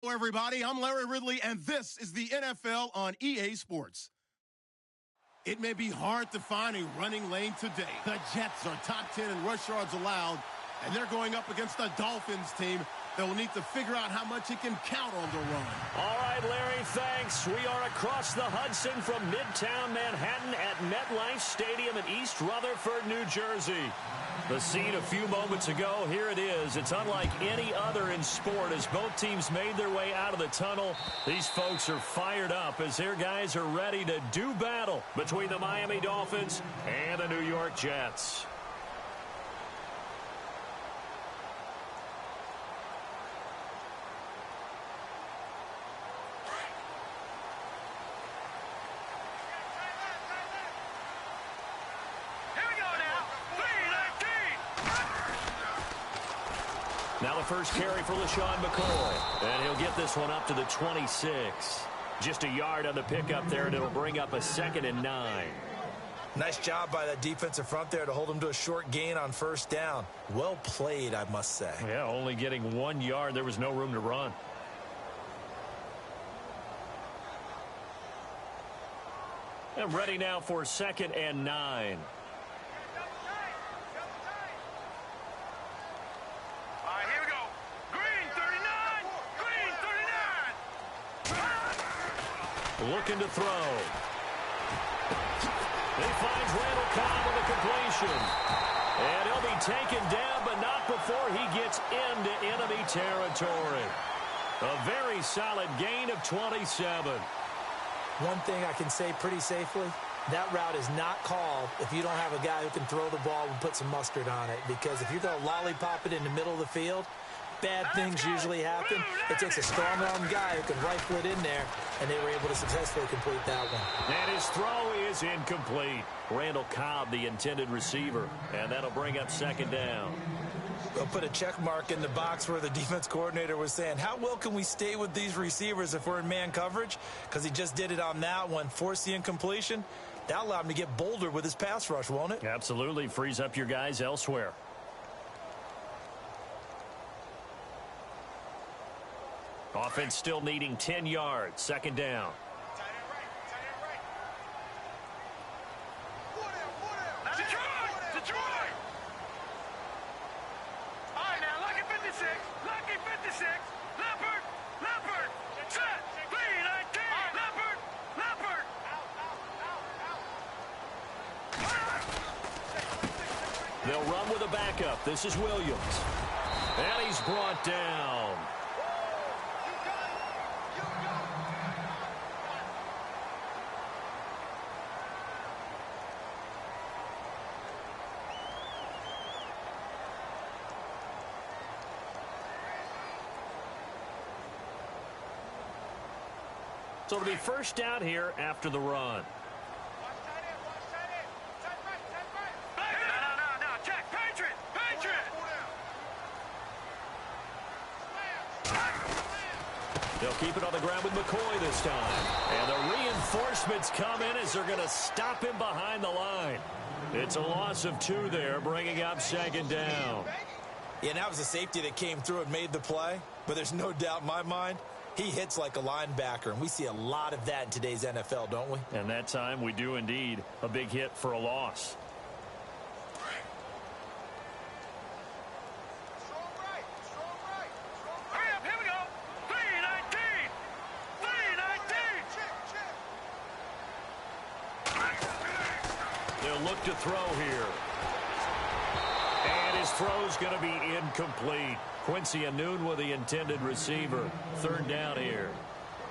Hello, everybody. I'm Larry Ridley, and this is the NFL on EA Sports. It may be hard to find a running lane today. The Jets are top 10 in rush yards allowed, and they're going up against the Dolphins team that will need to figure out how much it can count on the run. All right, Larry, thanks. We are across the Hudson from Midtown Manhattan at MetLife Stadium in East Rutherford, New Jersey. The scene a few moments ago, here it is. It's unlike any other in sport as both teams made their way out of the tunnel. These folks are fired up as their guys are ready to do battle between the Miami Dolphins and the New York Jets. Now the first carry for LaShawn McCoy, and he'll get this one up to the 26. Just a yard on the pickup there, and it'll bring up a 2nd and 9. Nice job by that defensive front there to hold him to a short gain on first down. Well played, I must say. Yeah, only getting 1 yard. There was no room to run. And ready now for 2nd and 9. Looking to throw. He finds Randall Cobb with a completion. And he'll be taken down, but not before he gets into enemy territory. A very solid gain of 27. One thing I can say pretty safely, that route is not called if you don't have a guy who can throw the ball and put some mustard on it. Because if you're going to lollipop it in the middle of the field, bad things usually happen. It takes a strong-arm guy who can rifle it in there, and they were able to successfully complete that one. And his throw is incomplete. Randall Cobb, the intended receiver, and that'll bring up 2nd down. They'll put a check mark in the box where the defense coordinator was saying, how well can we stay with these receivers if we're in man coverage? Because he just did it on that one, forced the incompletion. That allowed him to get bolder with his pass rush, won't it? Absolutely. Frees up your guys elsewhere. Offense still needing 10 yards. 2nd down. Detroit! All right, now, lucky 56. Leopard. Set. 3-19. Leopard. They'll run with a backup. This is Williams. And he's brought down. So it'll be first down here after the run. No, check. Patriot. They'll keep it on the ground with McCoy this time. And the reinforcements come in as they're going to stop him behind the line. It's a loss of 2 there, bringing up 2nd down. Yeah, and that was a safety that came through and made the play. But there's no doubt in my mind, he hits like a linebacker, and we see a lot of that in today's NFL, don't we? And that time we do indeed. A big hit for a loss. Hurry up, here we go. 3-19. They'll look to throw here. And his throw's going to be incomplete. Quincy Anoon with the intended receiver. 3rd down here.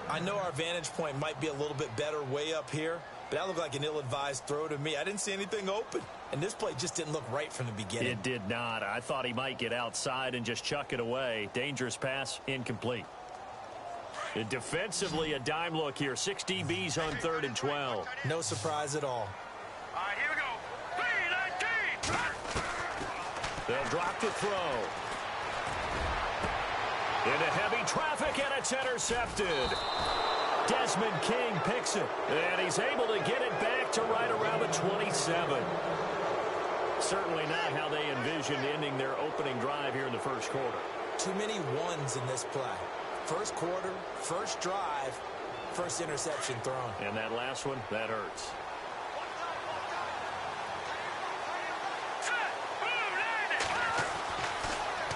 I know our vantage point might be a little bit better way up here, but that looked like an ill-advised throw to me. I didn't see anything open, and this play just didn't look right from the beginning. It did not. I thought he might get outside and just chuck it away. Dangerous pass, incomplete. Defensively, a dime look here. 6 DBs on 3rd and 12. No surprise at all. All right, here we go. 3-19. They'll drop the throw. Into heavy traffic, and it's intercepted. Desmond King picks it, and he's able to get it back to right around the 27. Certainly not how they envisioned ending their opening drive here in the first quarter. Too many ones in this play. First quarter, first drive, first interception thrown. And that last one, that hurts.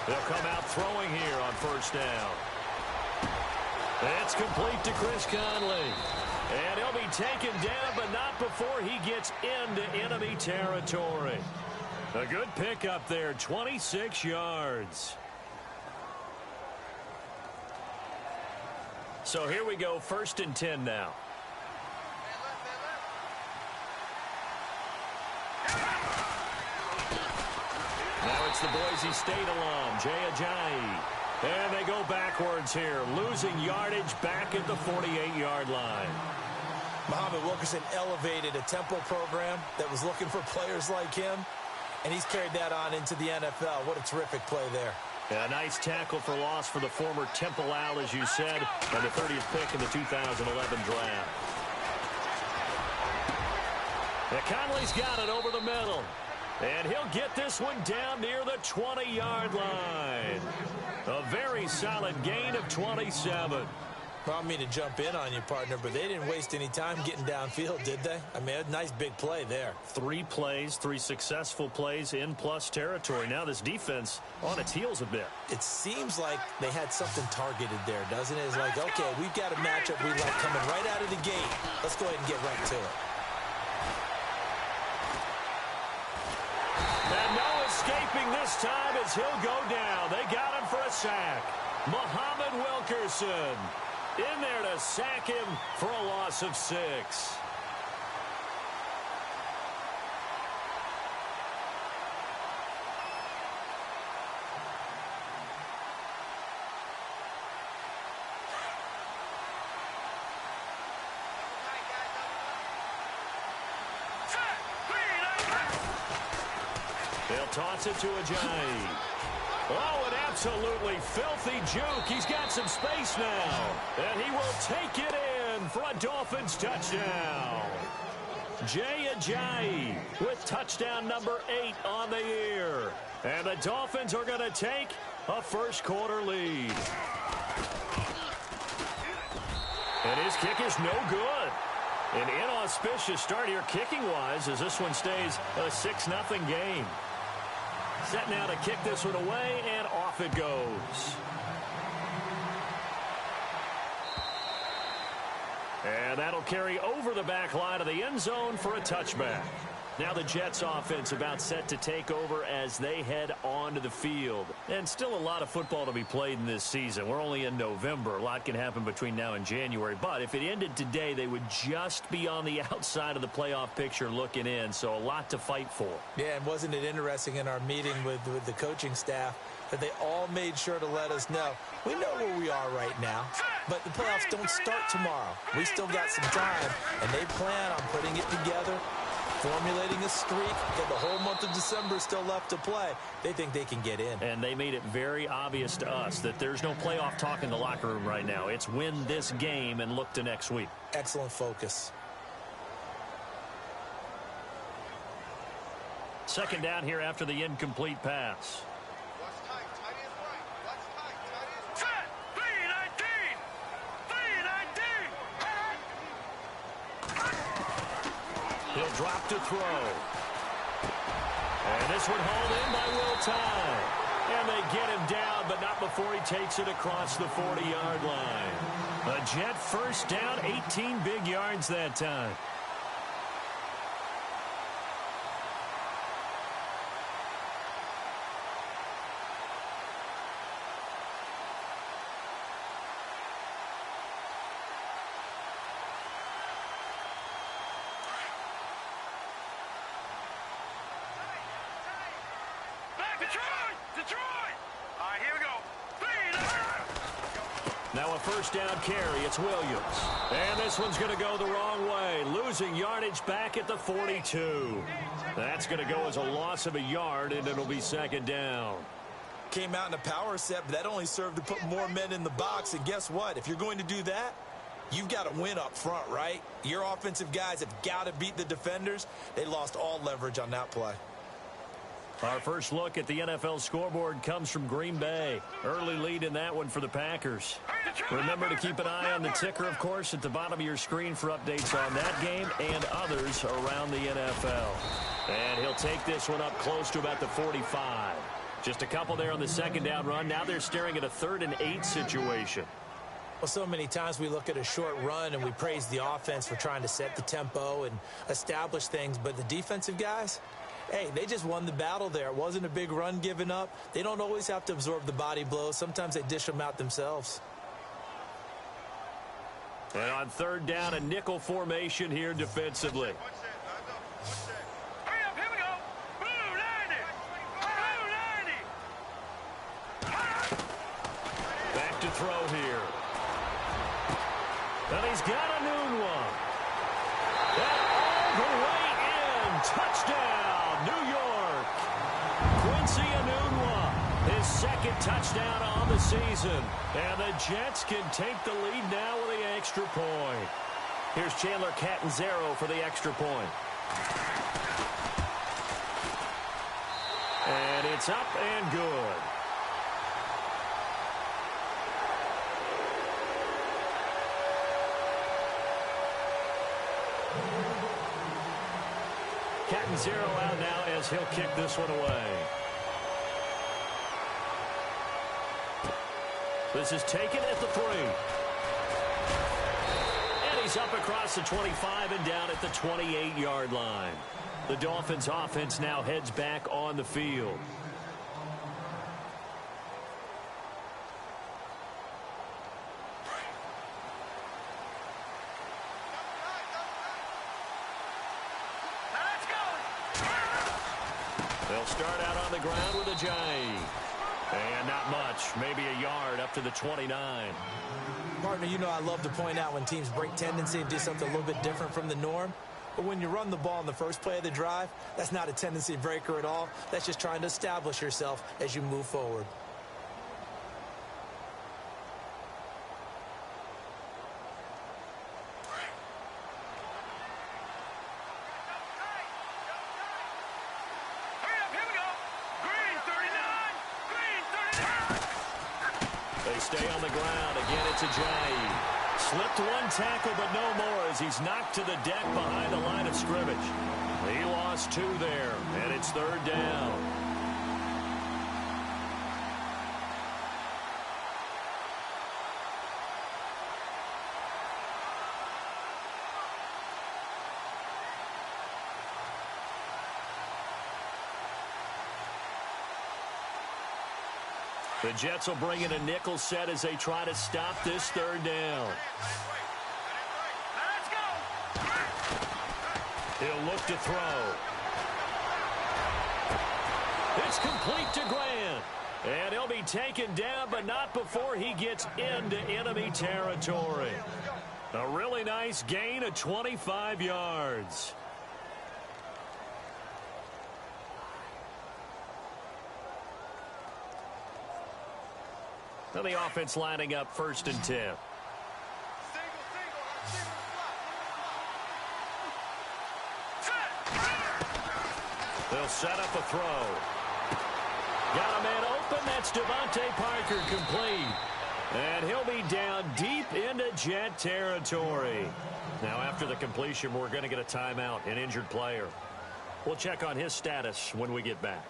They'll come out throwing here on first down. It's complete to Chris Conley. And he'll be taken down, but not before he gets into enemy territory. A good pickup there, 26 yards. So here we go, 1st and 10 now. Now it's the Boise State alum, Jay Ajayi. And they go backwards here, losing yardage back at the 48-yard line. Muhammad Wilkerson elevated a tempo program that was looking for players like him, and he's carried that on into the NFL. What a terrific play there. A nice tackle for loss for the former Temple Owl, as you said, and the 30th pick in the 2011 draft. Now Conley's got it over the middle, and he'll get this one down near the 20-yard line. A very solid gain of 27. Well, I don't mean to jump in on you, partner, but they didn't waste any time getting downfield, did they? I mean, a nice big play there. 3 plays, 3 successful plays in plus territory. Now this defense on its heels a bit. It seems like they had something targeted there, doesn't it? It's like, okay, we've got a matchup we like coming right out of the gate. Let's go ahead and get right to it. And no escaping this time as he'll go down. They got him for a sack. Muhammad Wilkerson in there to sack him for a loss of 6. They'll toss it to Ajayi. Oh, an absolutely filthy juke. He's got some space now. And he will take it in for a Dolphins touchdown. Jay Ajayi with touchdown number 8 on the year. And the Dolphins are going to take a first quarter lead. And his kick is no good. An inauspicious start here kicking-wise as this one stays a 6-0 game. Set now to kick this one away, and off it goes. And that'll carry over the back line of the end zone for a touchback. Now the Jets offense about set to take over as they head onto the field. And still a lot of football to be played in this season. We're only in November. A lot can happen between now and January. But if it ended today, they would just be on the outside of the playoff picture looking in. So a lot to fight for. Yeah, and wasn't it interesting in our meeting with the coaching staff that they all made sure to let us know, we know where we are right now, but the playoffs don't start tomorrow. We still got some time, and they plan on putting it together, formulating a streak, that the whole month of December is still left to play. They think they can get in. And they made it very obvious to us that there's no playoff talk in the locker room right now. It's win this game and look to next week. Excellent focus. Second down here after the incomplete pass. He'll drop to throw. And this one hauled in by Will Tye. And they get him down, but not before he takes it across the 40-yard line. A Jet first down, 18 big yards that time. Detroit! All right, here we go. Now a first down carry. It's Williams. And this one's going to go the wrong way. Losing yardage back at the 42. That's going to go as a loss of a yard, and it'll be second down. Came out in a power set, but that only served to put more men in the box. And guess what? If you're going to do that, you've got to win up front, right? Your offensive guys have got to beat the defenders. They lost all leverage on that play. Our first look at the NFL scoreboard comes from Green Bay. Early lead in that one for the Packers. Remember to keep an eye on the ticker, of course, at the bottom of your screen for updates on that game and others around the NFL. And he'll take this one up close to about the 45. Just a couple there on the second down run. Now they're staring at a 3rd and 8 situation. Well, so many times we look at a short run and we praise the offense for trying to set the tempo and establish things, but the defensive guys, hey, they just won the battle there. It wasn't a big run given up. They don't always have to absorb the body blows. Sometimes they dish them out themselves. And on 3rd down, a nickel formation here defensively. Hurry up, here we go. Blue 90. Blue 90. Back to throw here. And he's got a noon one. And all the way in. Touchdown, New York. Quincy Enunwa, his 2nd touchdown on the season. And the Jets can take the lead now with the extra point. Here's Chandler Catanzaro for the extra point. And it's up and good. Catanzaro out now as he'll kick this one away. This is taken at the 3. And he's up across the 25 and down at the 28-yard line. The Dolphins' offense now heads back on the field. They'll start out on the ground with a J. And not much, maybe a yard up to the 29. Partner, you know I love to point out when teams break tendency and do something a little bit different from the norm. But when you run the ball in the first play of the drive, that's not a tendency breaker at all. That's just trying to establish yourself as you move forward. They stay on the ground. Again, it's Ajayi. Slipped one tackle, but no more as he's knocked to the deck behind the line of scrimmage. He lost 2 there, and it's 3rd down. The Jets will bring in a nickel set as they try to stop this 3rd down. Let's go. He'll look to throw. It's complete to Grant. And he'll be taken down, but not before he gets into enemy territory. A really nice gain of 25 yards. Now the offense lining up 1st and 10. They'll set up a throw. Got a man open. That's Devontae Parker complete. And he'll be down deep into Jet territory. Now after the completion, we're going to get a timeout, an injured player. We'll check on his status when we get back.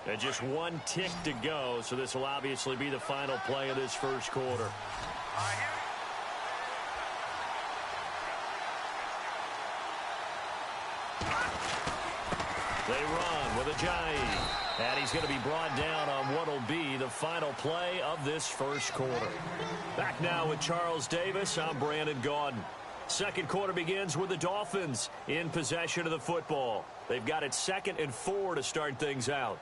And just 1 tick to go, so this will obviously be the final play of this first quarter. They run with Ajayi. And he's going to be brought down on what will be the final play of this first quarter. Back now with Charles Davis, I'm Brandon Gaudin. Second quarter begins with the Dolphins in possession of the football. They've got it 2nd and 4 to start things out.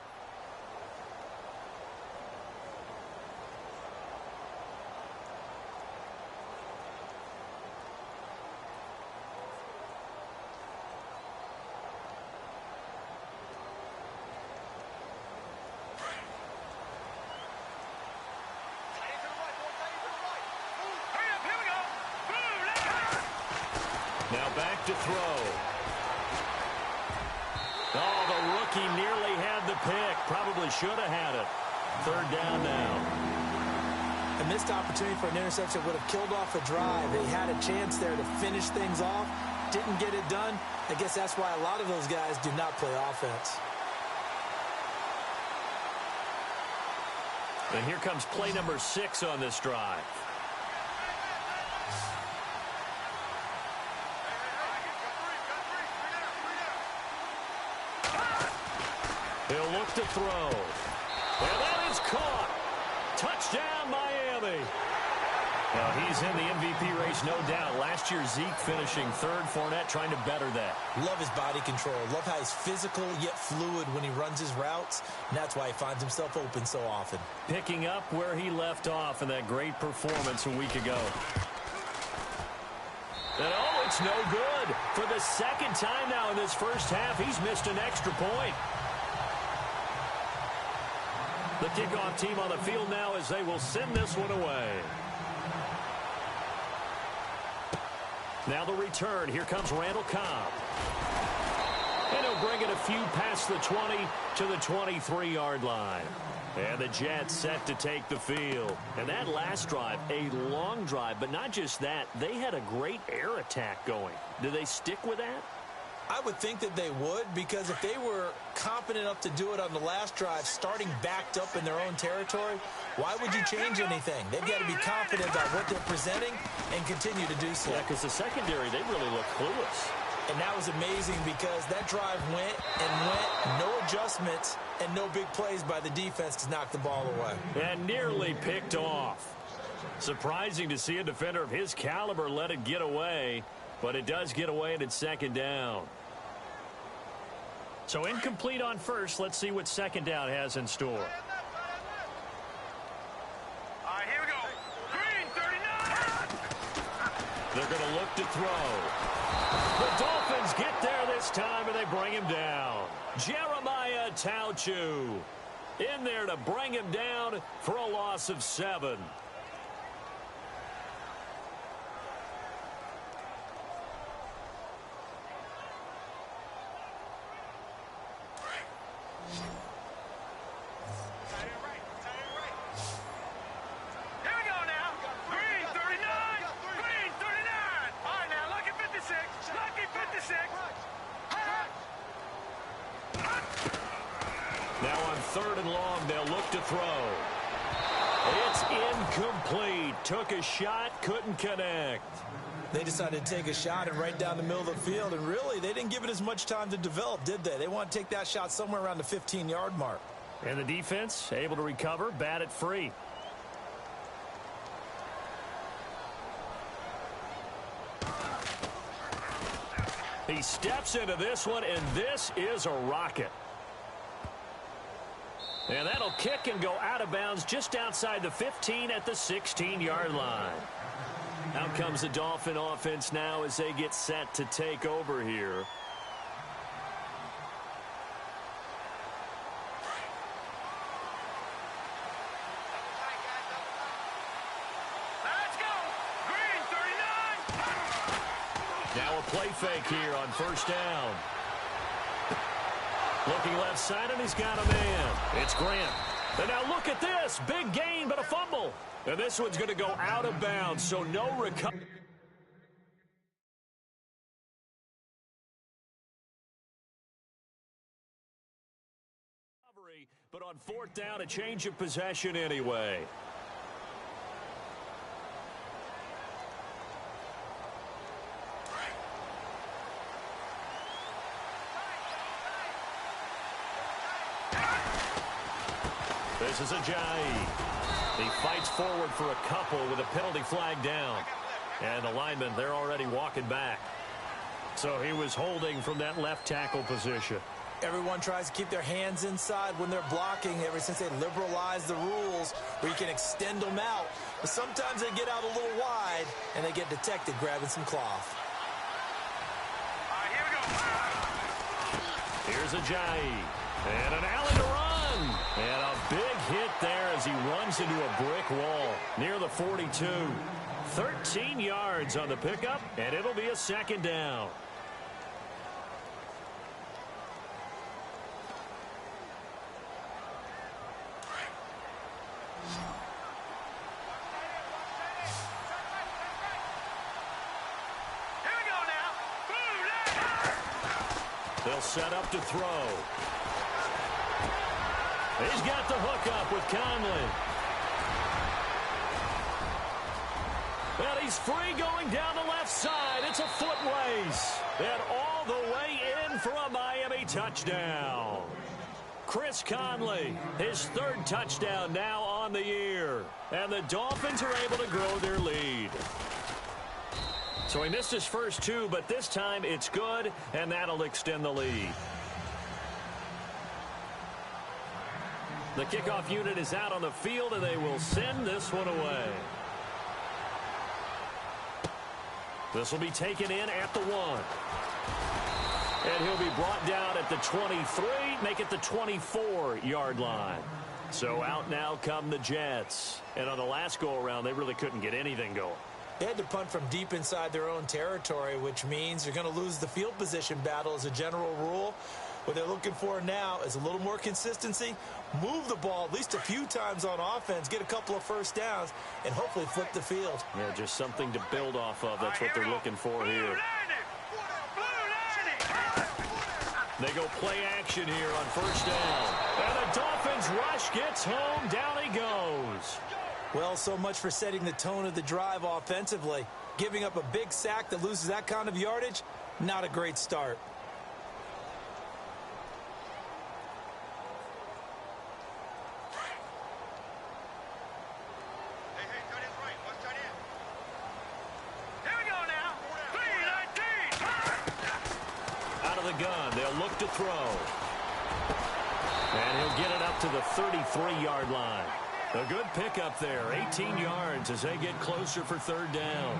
Now back to throw. Oh, the rookie nearly had the pick. Probably should have had it. Third down now. A missed opportunity for an interception would have killed off a drive. They had a chance there to finish things off. Didn't get it done. I guess that's why a lot of those guys do not play offense. And here comes play number 6 on this drive. He'll look to throw. And that is caught. Touchdown, Miami. Well, he's in the MVP race, no doubt. Last year, Zeke finishing third. Fournette trying to better that. Love his body control. Love how he's physical yet fluid when he runs his routes. And that's why he finds himself open so often. Picking up where he left off in that great performance a week ago. And oh, it's no good. For the second time now in this first half, he's missed an extra point. The kickoff team on the field now as they will send this one away. Now the return. Here comes Randall Cobb. And he'll bring it a few past the 20 to the 23-yard line. And the Jets set to take the field. And that last drive, a long drive, but not just that. They had a great air attack going. Do they stick with that? I would think that they would, because if they were confident enough to do it on the last drive, starting backed up in their own territory, why would you change anything? They've got to be confident about what they're presenting and continue to do so. Yeah, because the secondary, they really look clueless. And that was amazing because that drive went and went, no adjustments and no big plays by the defense to knock the ball away. And nearly picked off. Surprising to see a defender of his caliber let it get away. But it does get away, and it's second down. So incomplete on first. Let's see what second down has in store. All right, here we go. Green, 39. They're going to look to throw. The Dolphins get there this time, and they bring him down. Jeremiah Tauchu in there to bring him down for a loss of 7. Now on third and long, they'll look to throw. It's incomplete. Took a shot, couldn't connect. They decided to take a shot and right down the middle of the field, and really, they didn't give it as much time to develop, did they? They want to take that shot somewhere around the 15-yard mark. And the defense able to recover, bat it free. He steps into this one, and this is a rocket. And that'll kick and go out of bounds just outside the 15 at the 16-yard line. Out comes the Dolphin offense now as they get set to take over here. Let's go. Green, 39. Now a play fake here on first down. Looking left side, and he's got a man. It's Grant. And now look at this. Big gain, but a fumble. And this one's going to go out of bounds, so no recovery. But on fourth down, a change of possession anyway. This is Ajayi. He fights forward for a couple with a penalty flag down. And the linemen, they're already walking back. So he was holding from that left tackle position. Everyone tries to keep their hands inside when they're blocking ever since they liberalized the rules where you can extend them out. But sometimes they get out a little wide and they get detected grabbing some cloth. All right, here we go. Here's Ajayi. And an alley to run. And a big hit there as he runs into a brick wall near the 42. 13 yards on the pickup, and it'll be a second down. Here we go now. They'll set up to throw. He's got the hook up with Conley. Well, he's free going down the left side. It's a foot race. And all the way in for a Miami touchdown. Chris Conley, his third touchdown now on the year. And the Dolphins are able to grow their lead. So he missed his first two, but this time it's good, and that'll extend the lead. The kickoff unit is out on the field, and they will send this one away. This will be taken in at the 1. And he'll be brought down at the 23, make it the 24-yard line. So out now come the Jets. And on the last go-around, they really couldn't get anything going. They had to punt from deep inside their own territory, which means you're going to lose the field position battle as a general rule. What they're looking for now is a little more consistency, move the ball at least a few times on offense, get a couple of first downs, and hopefully flip the field. Yeah, just something to build off of. That's what they're looking for here. They go play action here on first down. And the Dolphins rush gets home. Down he goes. Well, so much for setting the tone of the drive offensively. Giving up a big sack that loses that kind of yardage, not a great start. Gun. They'll look to throw. And he'll get it up to the 33-yard line. A good pickup there. 18 yards as they get closer for third down.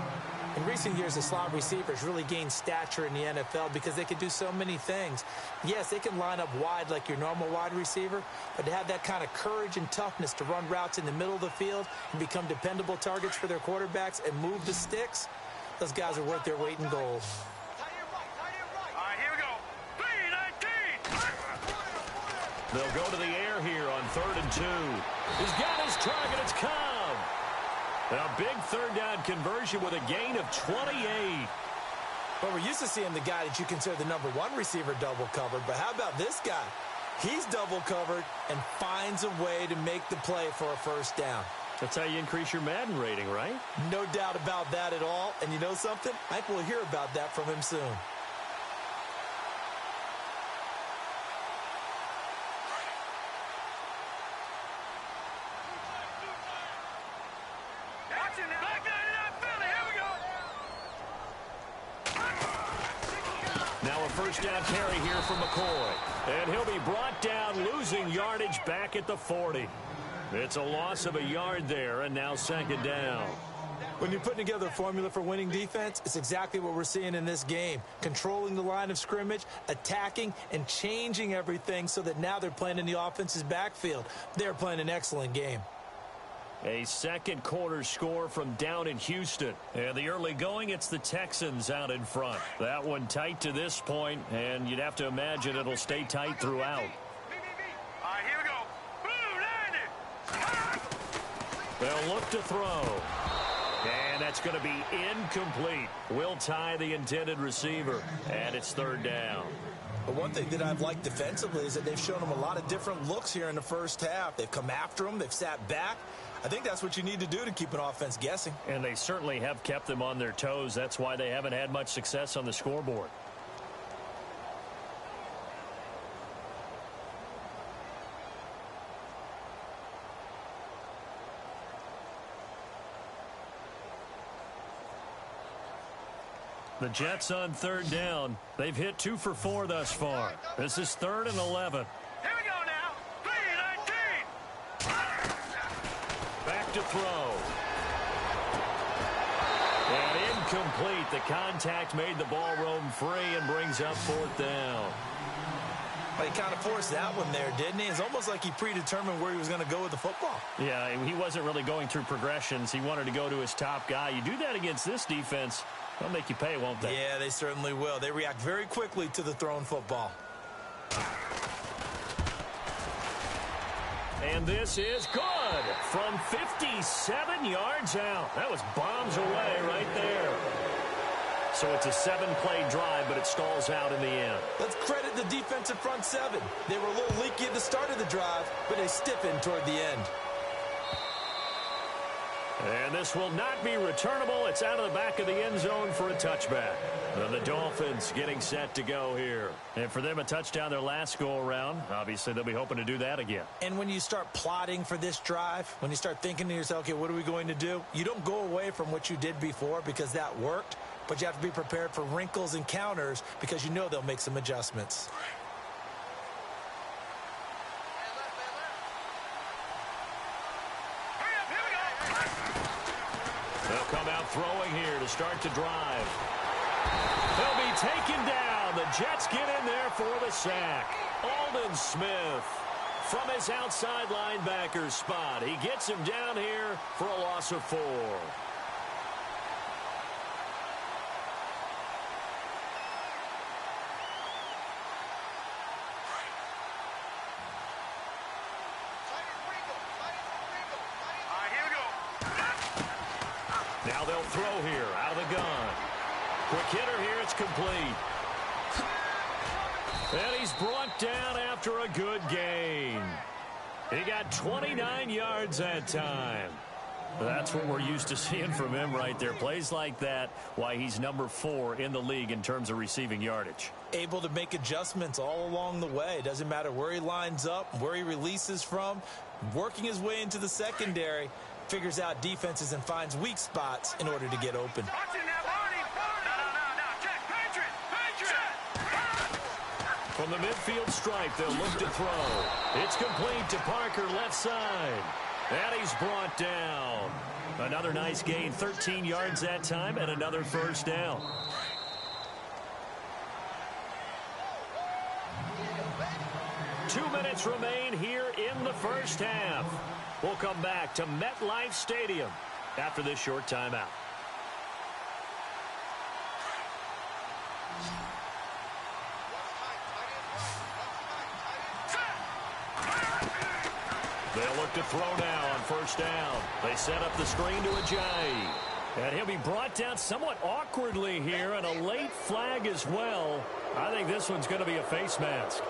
In recent years, the slot receivers really gained stature in the NFL because they can do so many things. Yes, they can line up wide like your normal wide receiver, but to have that kind of courage and toughness to run routes in the middle of the field and become dependable targets for their quarterbacks and move the sticks, those guys are worth their weight in gold. They'll go to the air here on 3rd and 2. He's got his target. It's Cobb. A big third down conversion with a gain of 28. Well, we're used to seeing the guy that you consider the number 1 receiver double covered, but how about this guy? He's double covered and finds a way to make the play for a first down. That's how you increase your Madden rating, right? No doubt about that at all. And you know something? I think we'll hear about that from him soon. Now a first down carry here from McCoy. And he'll be brought down, losing yardage back at the 40. It's a loss of a yard there, and now second down. When you're putting together a formula for winning defense, it's exactly what we're seeing in this game. Controlling the line of scrimmage, attacking, and changing everything so that now they're playing in the offense's backfield. They're playing an excellent game. A second quarter score from down in Houston. And the early going, it's the Texans out in front. That one tight to this point, and you'd have to imagine it'll stay tight throughout. All right, here we go. They'll look to throw. And that's going to be incomplete. Will tie the intended receiver. And it's third down. But one thing that I've liked defensively is that they've shown them a lot of different looks here in the first half. They've come after them. They've sat back. I think that's what you need to do to keep an offense guessing. And they certainly have kept them on their toes. That's why they haven't had much success on the scoreboard. The Jets on third down. They've hit 2 for 4 thus far. This is 3rd and 11. Here we go now. 3-19. Back to throw. And incomplete. The contact made the ball roam free and brings up 4th down. But he kind of forced that one there, didn't he? It's almost like he predetermined where he was going to go with the football. Yeah, he wasn't really going through progressions. He wanted to go to his top guy. You do that against this defense, they'll make you pay, won't they? Yeah, they certainly will. They react very quickly to the thrown football. And this is good from 57 yards out. That was bombs away right there. So it's a 7-play drive, but it stalls out in the end. Let's credit the defensive front seven. They were a little leaky at the start of the drive, but they stiffened toward the end. And this will not be returnable. It's out of the back of the end zone for a touchback. And the Dolphins getting set to go here. And for them, a touchdown their last go-around. Obviously, they'll be hoping to do that again. And when you start plotting for this drive, when you start thinking to yourself, okay, what are we going to do? You don't go away from what you did before because that worked, but you have to be prepared for wrinkles and counters because you know they'll make some adjustments. They'll come out throwing here to start the drive. They'll be taken down. The Jets get in there for the sack. Aldon Smith from his outside linebacker spot. He gets him down here for a loss of 4. Now they'll throw here out of the gun. Quick hitter here. It's complete. And he's brought down after a good gain. He got 29 yards that time. That's what we're used to seeing from him right there. Plays like that, why he's number 4 in the league in terms of receiving yardage. Able to make adjustments all along the way. Doesn't matter where he lines up, where he releases from. Working his way into the secondary. Figures out defenses and finds weak spots in order to get open. From the midfield stripe, they'll look to throw. It's complete to Parker, left side. And he's brought down. Another nice gain, 13 yards that time, and another first down. Two minutes remain here in the first half. We'll come back to MetLife Stadium after this short timeout. They'll look to throw now on first down. They set up the screen to Ajayi. And he'll be brought down somewhat awkwardly here, and a late flag as well. I think this one's going to be a face mask.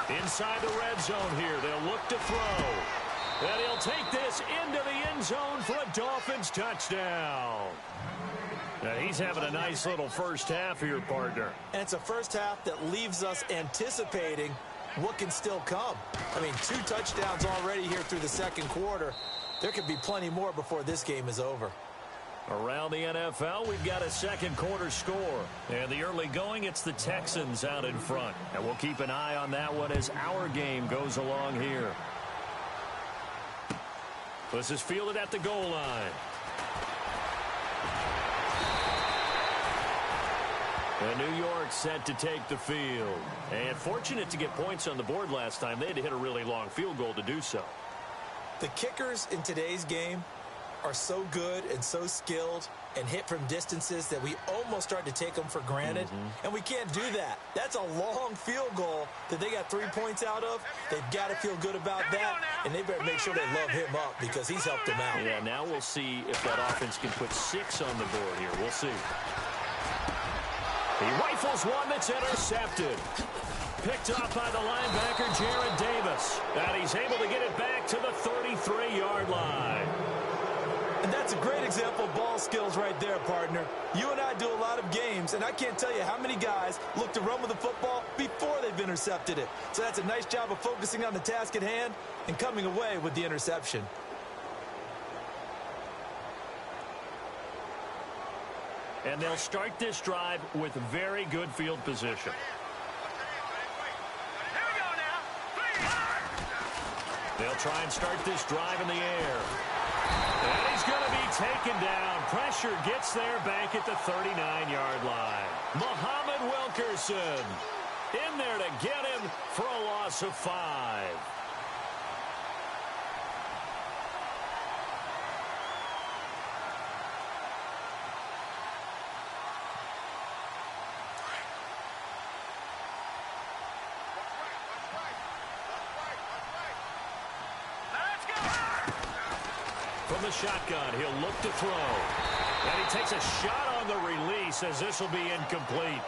Inside the red zone here, they'll look to throw. And he'll take this into the end zone for a Dolphins touchdown. Now he's having a nice little first half here, partner. And it's a first half that leaves us anticipating what can still come. I mean, 2 touchdowns already here through the second quarter. There could be plenty more before this game is over. Around the NFL, we've got a second quarter score. And the early going, it's the Texans out in front. And we'll keep an eye on that one as our game goes along here. This is fielded at the goal line. And New York set to take the field. And fortunate to get points on the board last time. They had to hit a really long field goal to do so. The kickers in today's game are so good and so skilled and hit from distances that we almost start to take them for granted. And we can't do that. That's a long field goal that they got 3 points out of. They've got to feel good about that, and they better make sure they love him up because he's helped them out. Yeah, now we'll see if that offense can put 6 on the board here. We'll see. He rifles one that's intercepted. Picked off by the linebacker, Jared Davis. And he's able to get it back to the 33-yard line. And that's That's a great example of ball skills right there, partner. You and I do a lot of games, and I can't tell you how many guys look to run with the football before they've intercepted it. So that's a nice job of focusing on the task at hand and coming away with the interception. And they'll start this drive with very good field position. They'll try and start this drive in the air. And he's going to be taken down. Pressure gets there back at the 39-yard line. Muhammad Wilkerson in there to get him for a loss of 5. From the shotgun, he'll look to throw. And he takes a shot on the release as this will be incomplete.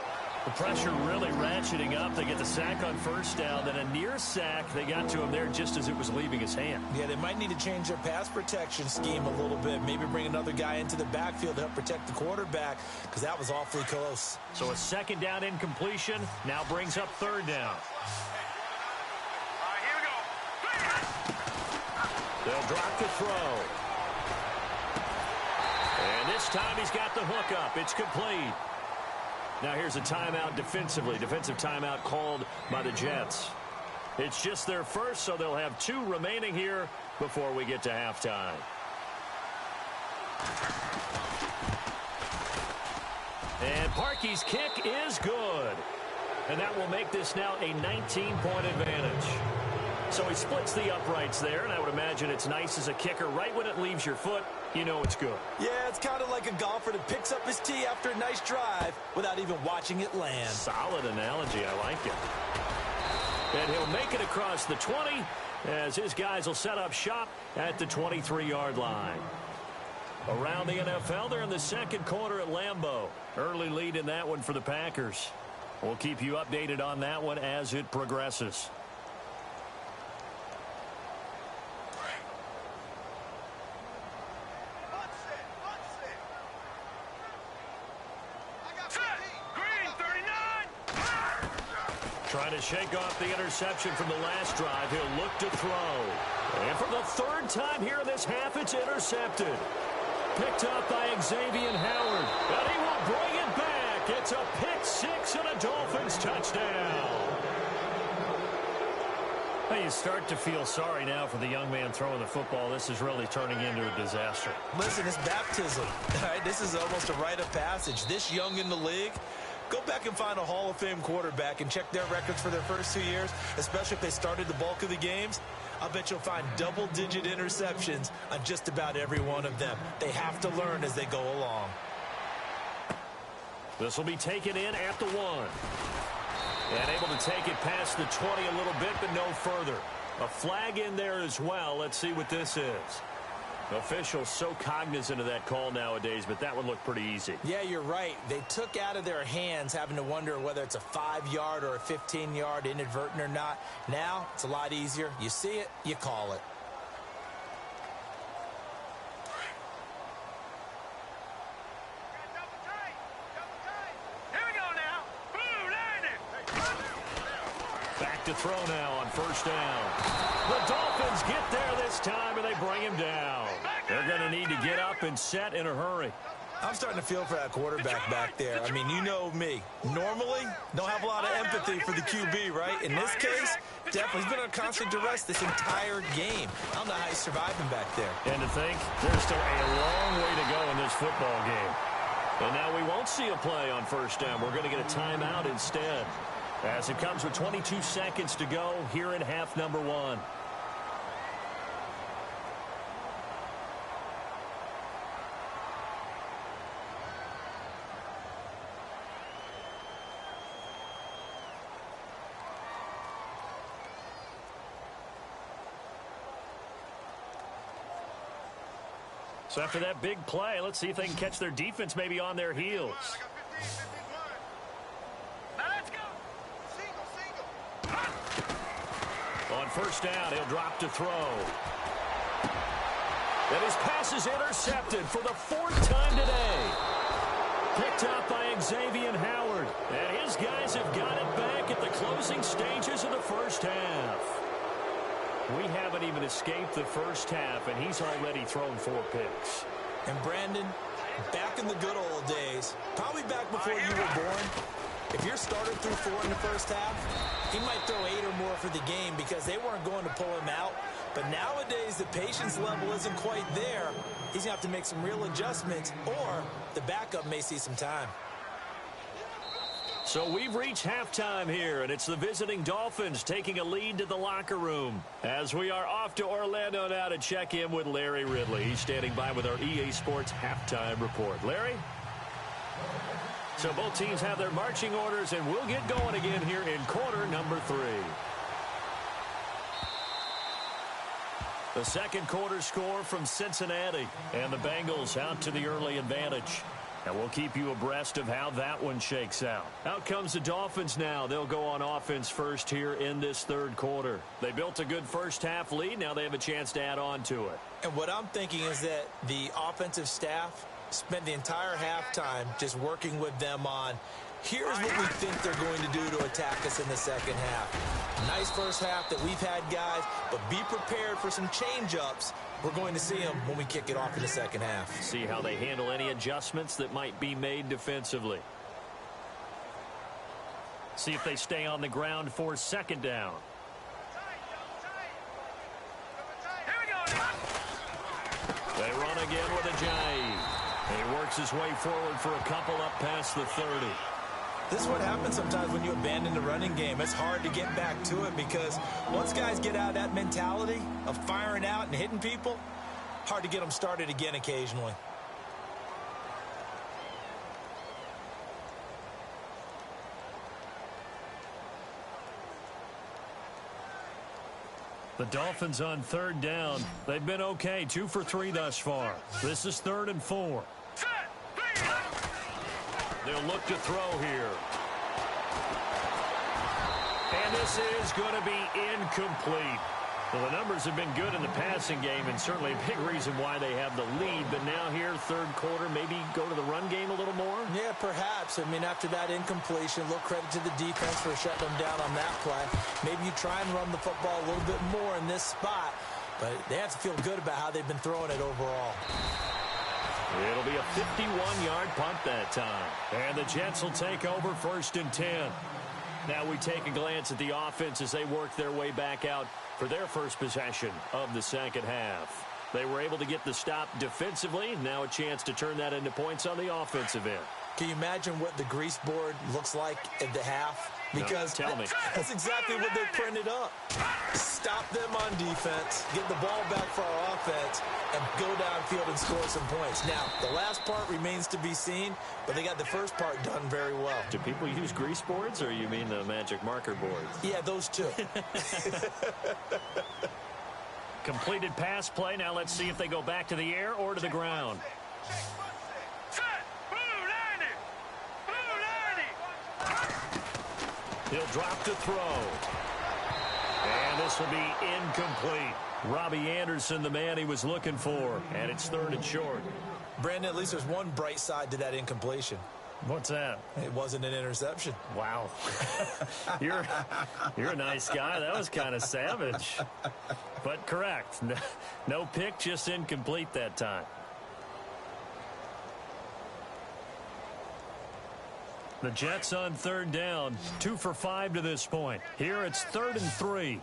The pressure really ratcheting up. They get the sack on first down. Then a near sack. They got to him there just as it was leaving his hand. Yeah, they might need to change their pass protection scheme a little bit. Maybe bring another guy into the backfield to help protect the quarterback, because that was awfully close. So a second down incompletion now brings up third down. Here we go. They'll drop the throw. And this time he's got the hook up. It's complete. Now here's a timeout defensively. Defensive timeout called by the Jets. It's just their first, so they'll have 2 remaining here before we get to halftime. And Parkey's kick is good. And that will make this now a 19-point advantage. So he splits the uprights there, and I would imagine it's nice as a kicker. Right when it leaves your foot, you know it's good. Yeah, it's kind of like a golfer that picks up his tee after a nice drive without even watching it land. Solid analogy. I like it. And he'll make it across the 20 as his guys will set up shop at the 23-yard line. Around the NFL, they're in the second quarter at Lambeau. Early lead in that one for the Packers. We'll keep you updated on that one as it progresses. Trying to shake off the interception from the last drive. He'll look to throw. And for the third time here in this half, it's intercepted. Picked up by Xavier Howard. And he will bring it back. It's a pick six and a Dolphins touchdown. Well, you start to feel sorry now for the young man throwing the football. This is really turning into a disaster. Listen, it's baptism. All right, this is almost a rite of passage. This young in the league. Go back and find a Hall of Fame quarterback and check their records for their first 2 years, especially if they started the bulk of the games. I'll bet you'll find double-digit interceptions on just about every one of them. They have to learn as they go along. This will be taken in at the 1. And able to take it past the 20 a little bit, but no further. A flag in there as well. Let's see what this is. Officials so cognizant of that call nowadays, but that one looked pretty easy. Yeah, you're right. They took out of their hands having to wonder whether it's a 5-yard or a 15-yard inadvertent or not. Now, it's a lot easier. You see it, you call it. Here we go now. Blue line it. Back to throw now on first down. The Dolphins get there this time, and they bring him down. They're going to need to get up and set in a hurry. I'm starting to feel for that quarterback back there. I mean, you know me. Normally, don't have a lot of empathy for the QB, right? In this case, definitely. He's been on constant duress this entire game. I don't know how he's surviving back there. And to think, there's still a long way to go in this football game. And now we won't see a play on first down. We're going to get a timeout instead, as it comes with 22 seconds to go here in half number 1. So after that big play, let's see if they can catch their defense maybe on their heels. Let's go. Single. On first down, he'll drop to throw. And his pass is intercepted for the 4th time today. Picked up by Xavier Howard. And his guys have got it back at the closing stages of the first half. We haven't even escaped the first half, and he's already thrown 4 picks. And Brandon, back in the good old days, probably back before you were born, if your starter threw 4 in the first half, he might throw 8 or more for the game because they weren't going to pull him out. But nowadays, the patience level isn't quite there. He's going to have to make some real adjustments, or the backup may see some time. So we've reached halftime here, and it's the visiting Dolphins taking a lead to the locker room. As we are off to Orlando now to check in with Larry Ridley. He's standing by with our EA Sports halftime report. Larry? So both teams have their marching orders, and we'll get going again here in quarter number 3. The second quarter score from Cincinnati, and the Bengals out to the early advantage. And we'll keep you abreast of how that one shakes out. Out comes the Dolphins now. They'll go on offense first here in this third quarter. They built a good first half lead. Now they have a chance to add on to it. And what I'm thinking is that the offensive staff spent the entire halftime just working with them on, here's what we think they're going to do to attack us in the second half. Nice first half that we've had, guys, but be prepared for some change-ups. We're going to see them when we kick it off in the second half. See how they handle any adjustments that might be made defensively. See if they stay on the ground for second down. They run again with Ajayi. He works his way forward for a couple up past the 30. This is what happens sometimes when you abandon the running game. It's hard to get back to it because once guys get out of that mentality of firing out and hitting people, hard to get them started again occasionally. The Dolphins on third down. They've been okay, 2 for 3 thus far. This is 3rd and 4. They'll look to throw here. And this is going to be incomplete. Well, the numbers have been good in the passing game, and certainly a big reason why they have the lead. But now here, third quarter, maybe go to the run game a little more? Yeah, perhaps. I mean, after that incompletion, a little credit to the defense for shutting them down on that play. Maybe you try and run the football a little bit more in this spot, but they have to feel good about how they've been throwing it overall. It'll be a 51-yard punt that time. And the Jets will take over 1st and 10. Now we take a glance at the offense as they work their way back out for their first possession of the second half. They were able to get the stop defensively. Now a chance to turn that into points on the offensive end. Can you imagine what the grease board looks like at the half? Because no, tell me. That's exactly what they printed up. Stop them on defense, get the ball back for our offense, and go downfield and score some points. Now, the last part remains to be seen, but they got the first part done very well. Do people use grease boards, or you mean the magic marker boards? Yeah, those two. Completed pass play. Now let's see if they go back to the air or to the ground. He'll drop to throw. And this will be incomplete. Robbie Anderson, the man he was looking for. And it's 3rd and short. Brandon, at least there's one bright side to that incompletion. What's that? It wasn't an interception. Wow. You're a nice guy. That was kind of savage. But correct. No pick, just incomplete that time. The Jets on third down, 2 for 5 to this point. Here it's 3rd and 3. Here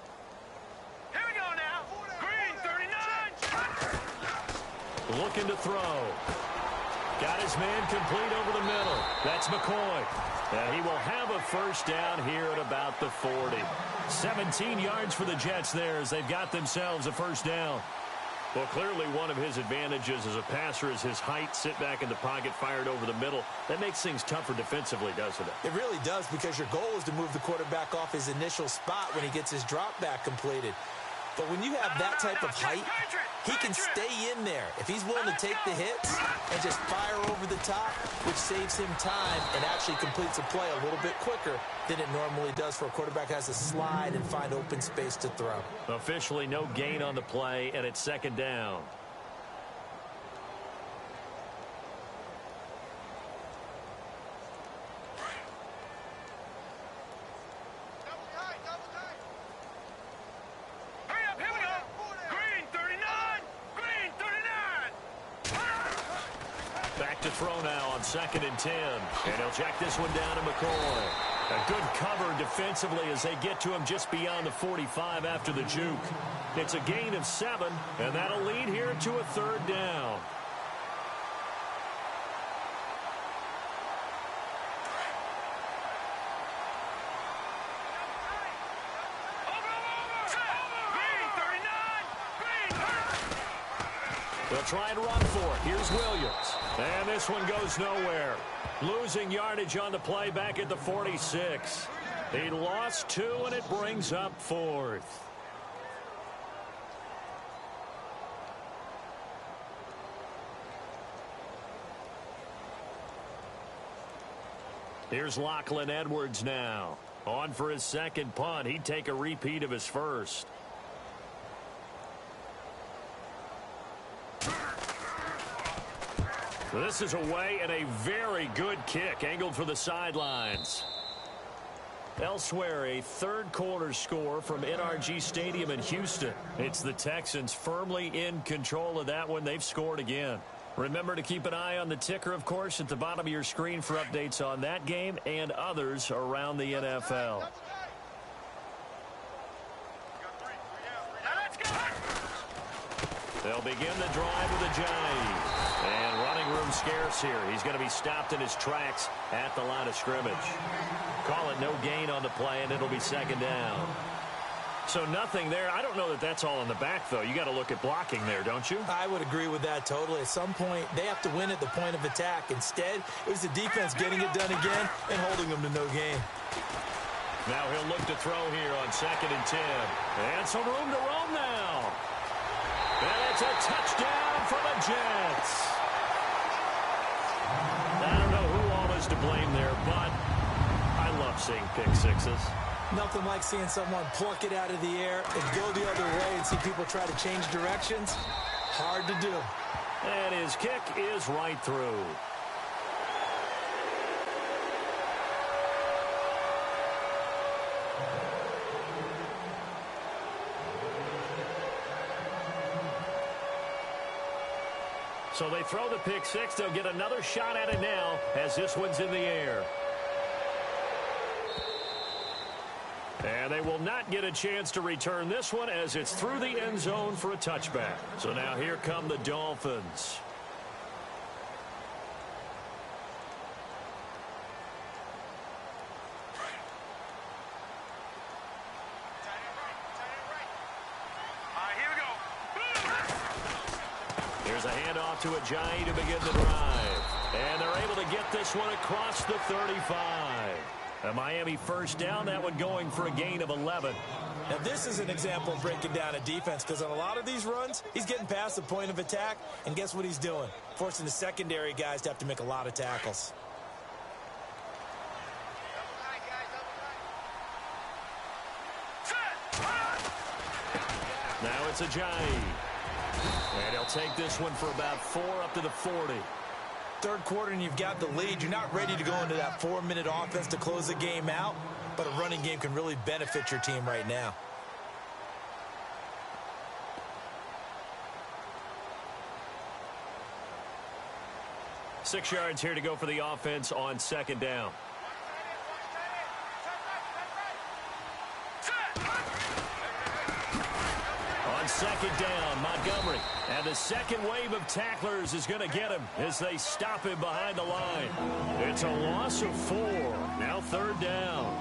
we go now. Green 39. Looking to throw. Got his man complete over the middle. That's McCoy. He will have a first down here at about the 40. 17 yards for the Jets there as they've got themselves a first down. Well, clearly one of his advantages as a passer is his height. Sit back in the pocket, fired over the middle. That makes things tougher defensively, doesn't it? It really does, because your goal is to move the quarterback off his initial spot when he gets his drop back completed. But when you have that type of height, he can stay in there. If he's willing to take the hits and just fire over the top, which saves him time and actually completes a play a little bit quicker than it normally does for a quarterback who has to slide and find open space to throw. Officially no gain on the play, and it's 2nd down. throw now on 2nd and 10. And he'll check this one down to McCoy. A good cover defensively as they get to him just beyond the 45 after the juke. It's a gain of 7, and that'll lead here to a 3rd down. They'll try and run for it. Here's Williams. And this one goes nowhere. Losing yardage on the play back at the 46. He lost 2, and it brings up 4th. Here's Lachlan Edwards now. On for his 2nd punt. He'd take a repeat of his 1st. This is away and a very good kick angled for the sidelines. Elsewhere, a 3rd quarter score from NRG Stadium in Houston. It's the Texans firmly in control of that one. They've scored again. Remember to keep an eye on the ticker, of course, at the bottom of your screen for updates on that game and others around the NFL. They'll begin the drive with a jive. And running room scarce here. He's going to be stopped in his tracks at the line of scrimmage. Call it no gain on the play, and it'll be 2nd down. So nothing there. I don't know that that's all in the back, though. You got to look at blocking there, don't you? I would agree with that totally. At some point, they have to win at the point of attack. Instead, it was the defense getting it done again and holding them to no gain. Now he'll look to throw here on 2nd and 10. And some room to roam now. And it's a touchdown for the Jets. I don't know who all is to blame there, but I love seeing pick sixes. Nothing like seeing someone pluck it out of the air and go the other way and see people try to change directions. Hard to do. And his kick is right through. So they throw the pick six. They'll get another shot at it now as this one's in the air. And they will not get a chance to return this one as it's through the end zone for a touchback. So now here come the Dolphins. Here's a handoff to Ajayi to begin the drive. And they're able to get this one across the 35. A Miami first down, that one going for a gain of 11. Now this is an example of breaking down a defense, because on a lot of these runs, he's getting past the point of attack, and guess what he's doing? Forcing the secondary guys to have to make a lot of tackles. Now it's Ajayi. And he'll take this one for about 4 up to the 40. Third quarter and you've got the lead. You're not ready to go into that 4-minute offense to close the game out, but a running game can really benefit your team right now. Six yards here to go for the offense on second down. On second down, Montgomery. And the second wave of tacklers is going to get him as they stop him behind the line. It's a loss of 4. Now third down.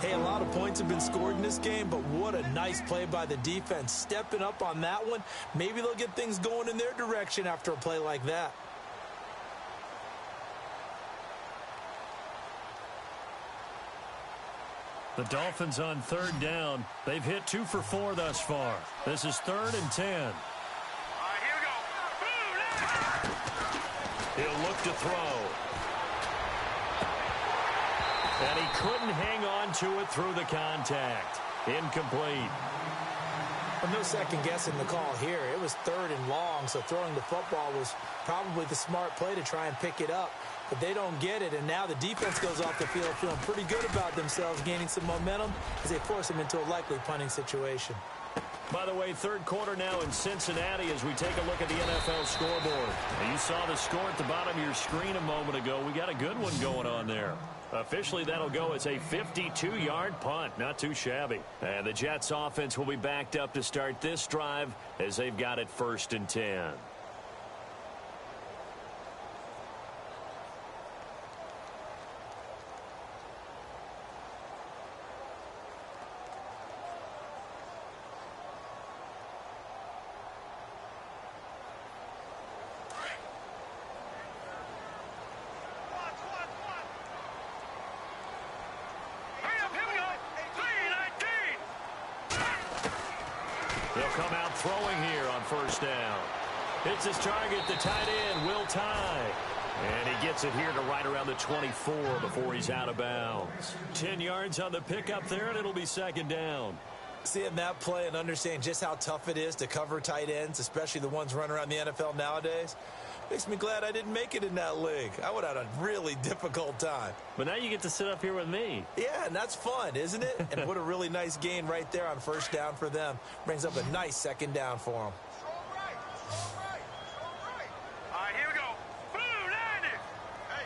Hey, a lot of points have been scored in this game, but what a nice play by the defense. Stepping up on that one. Maybe they'll get things going in their direction after a play like that. The Dolphins on third down. They've hit 2 for 4 thus far. This is 3rd and 10. Here we go. He'll look to throw. And he couldn't hang on to it through the contact. Incomplete. Well, no second guessing the call here. It was 3rd and long, so throwing the football was probably the smart play to try and pick it up. But they don't get it, and now the defense goes off the field feeling pretty good about themselves, gaining some momentum as they force them into a likely punting situation. By the way, third quarter now in Cincinnati as we take a look at the NFL scoreboard. You saw the score at the bottom of your screen a moment ago. We got a good one going on there. Officially, that'll go as a 52-yard punt. Not too shabby. And the Jets offense will be backed up to start this drive as they've got it 1st and 10. They'll come out throwing here on 1st down. Hits his target, the tight end, Will Tye. And he gets it here to right around the 24 before he's out of bounds. 10 yards on the pickup there, and it'll be 2nd down. Seeing that play and understanding just how tough it is to cover tight ends, especially the ones running around the NFL nowadays, makes me glad I didn't make it in that league. I would have had a really difficult time. But now you get to sit up here with me. Yeah, and that's fun, isn't it? And what a really nice gain right there on 1st down for them. Brings up a nice 2nd down for them. All right, here we go. Blue 90.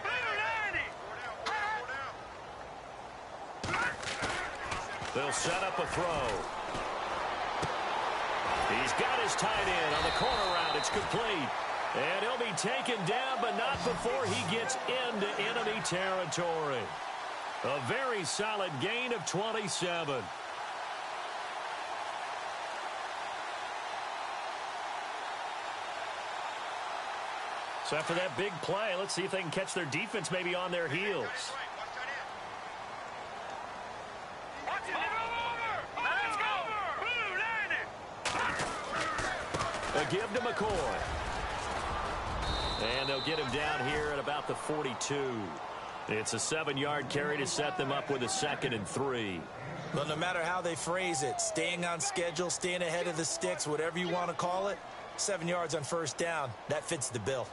Blue 90. They'll set up a throw. He's got his tight end on the corner route. It's complete. And he'll be taken down, but not before he gets into enemy territory. A very solid gain of 27. So after that big play, let's see if they can catch their defense maybe on their heels. A give to McCoy. And they'll get him down here at about the 42. It's a 7-yard carry to set them up with a 2nd and 3. Well, no matter how they phrase it, staying on schedule, staying ahead of the sticks, whatever you want to call it, 7 yards on 1st down, that fits the bill.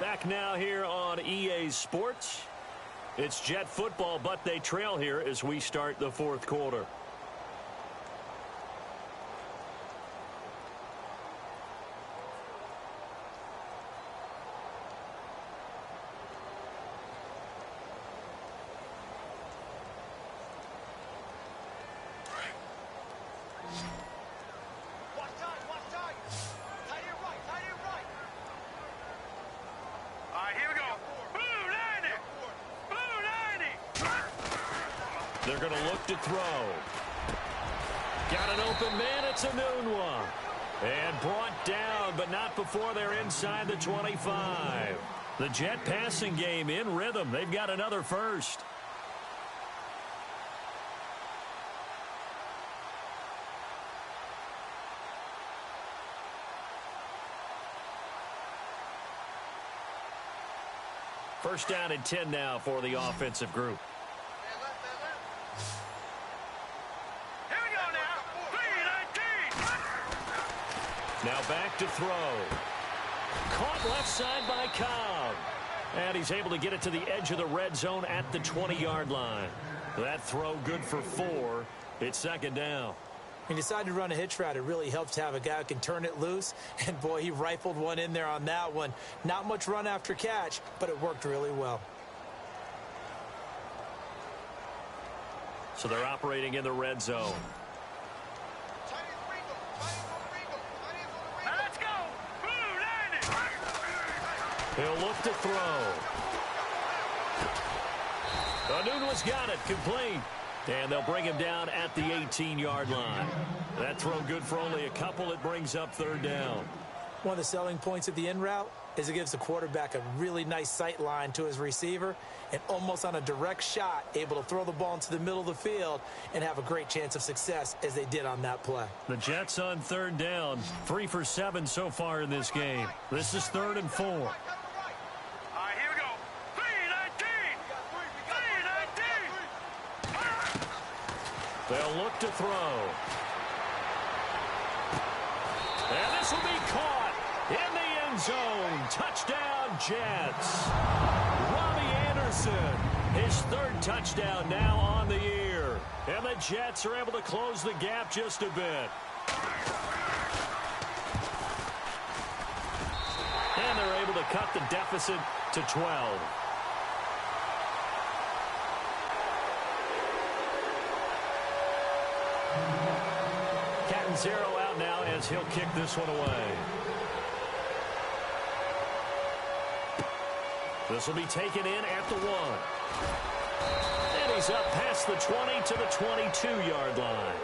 Back now here on EA Sports. It's Jet football, but they trail here as we start the 4th quarter. They're going to look to throw. Got an open man. It's a noon one. And brought down, but not before they're inside the 25. The Jet passing game in rhythm. They've got another first. First down and 10 now for the offensive group. Now back to throw. Caught left side by Cobb. And he's able to get it to the edge of the red zone at the 20-yard line. That throw good for 4. It's 2nd down. He decided to run a hitch route. It really helps to have a guy who can turn it loose. And, boy, he rifled one in there on that one. Not much run after catch, but it worked really well. So they're operating in the red zone. He'll look to throw. Anunua's got it, complete. And they'll bring him down at the 18-yard line. That throw good for only a couple. It brings up 3rd down. One of the selling points of the in route is it gives the quarterback a really nice sight line to his receiver and almost on a direct shot able to throw the ball into the middle of the field and have a great chance of success as they did on that play. The Jets on 3rd down, 3 for 7 so far in this game. This is 3rd and 4. They'll look to throw. And this will be caught in the end end zone. Touchdown, Jets. Robbie Anderson, his third touchdown now on the year. And the Jets are able to close the gap just a bit. And they're able to cut the deficit to 12. Cat and zero out now as he'll kick this one away. This will be taken in at the 1. And he's up past the 20 to the 22-yard line.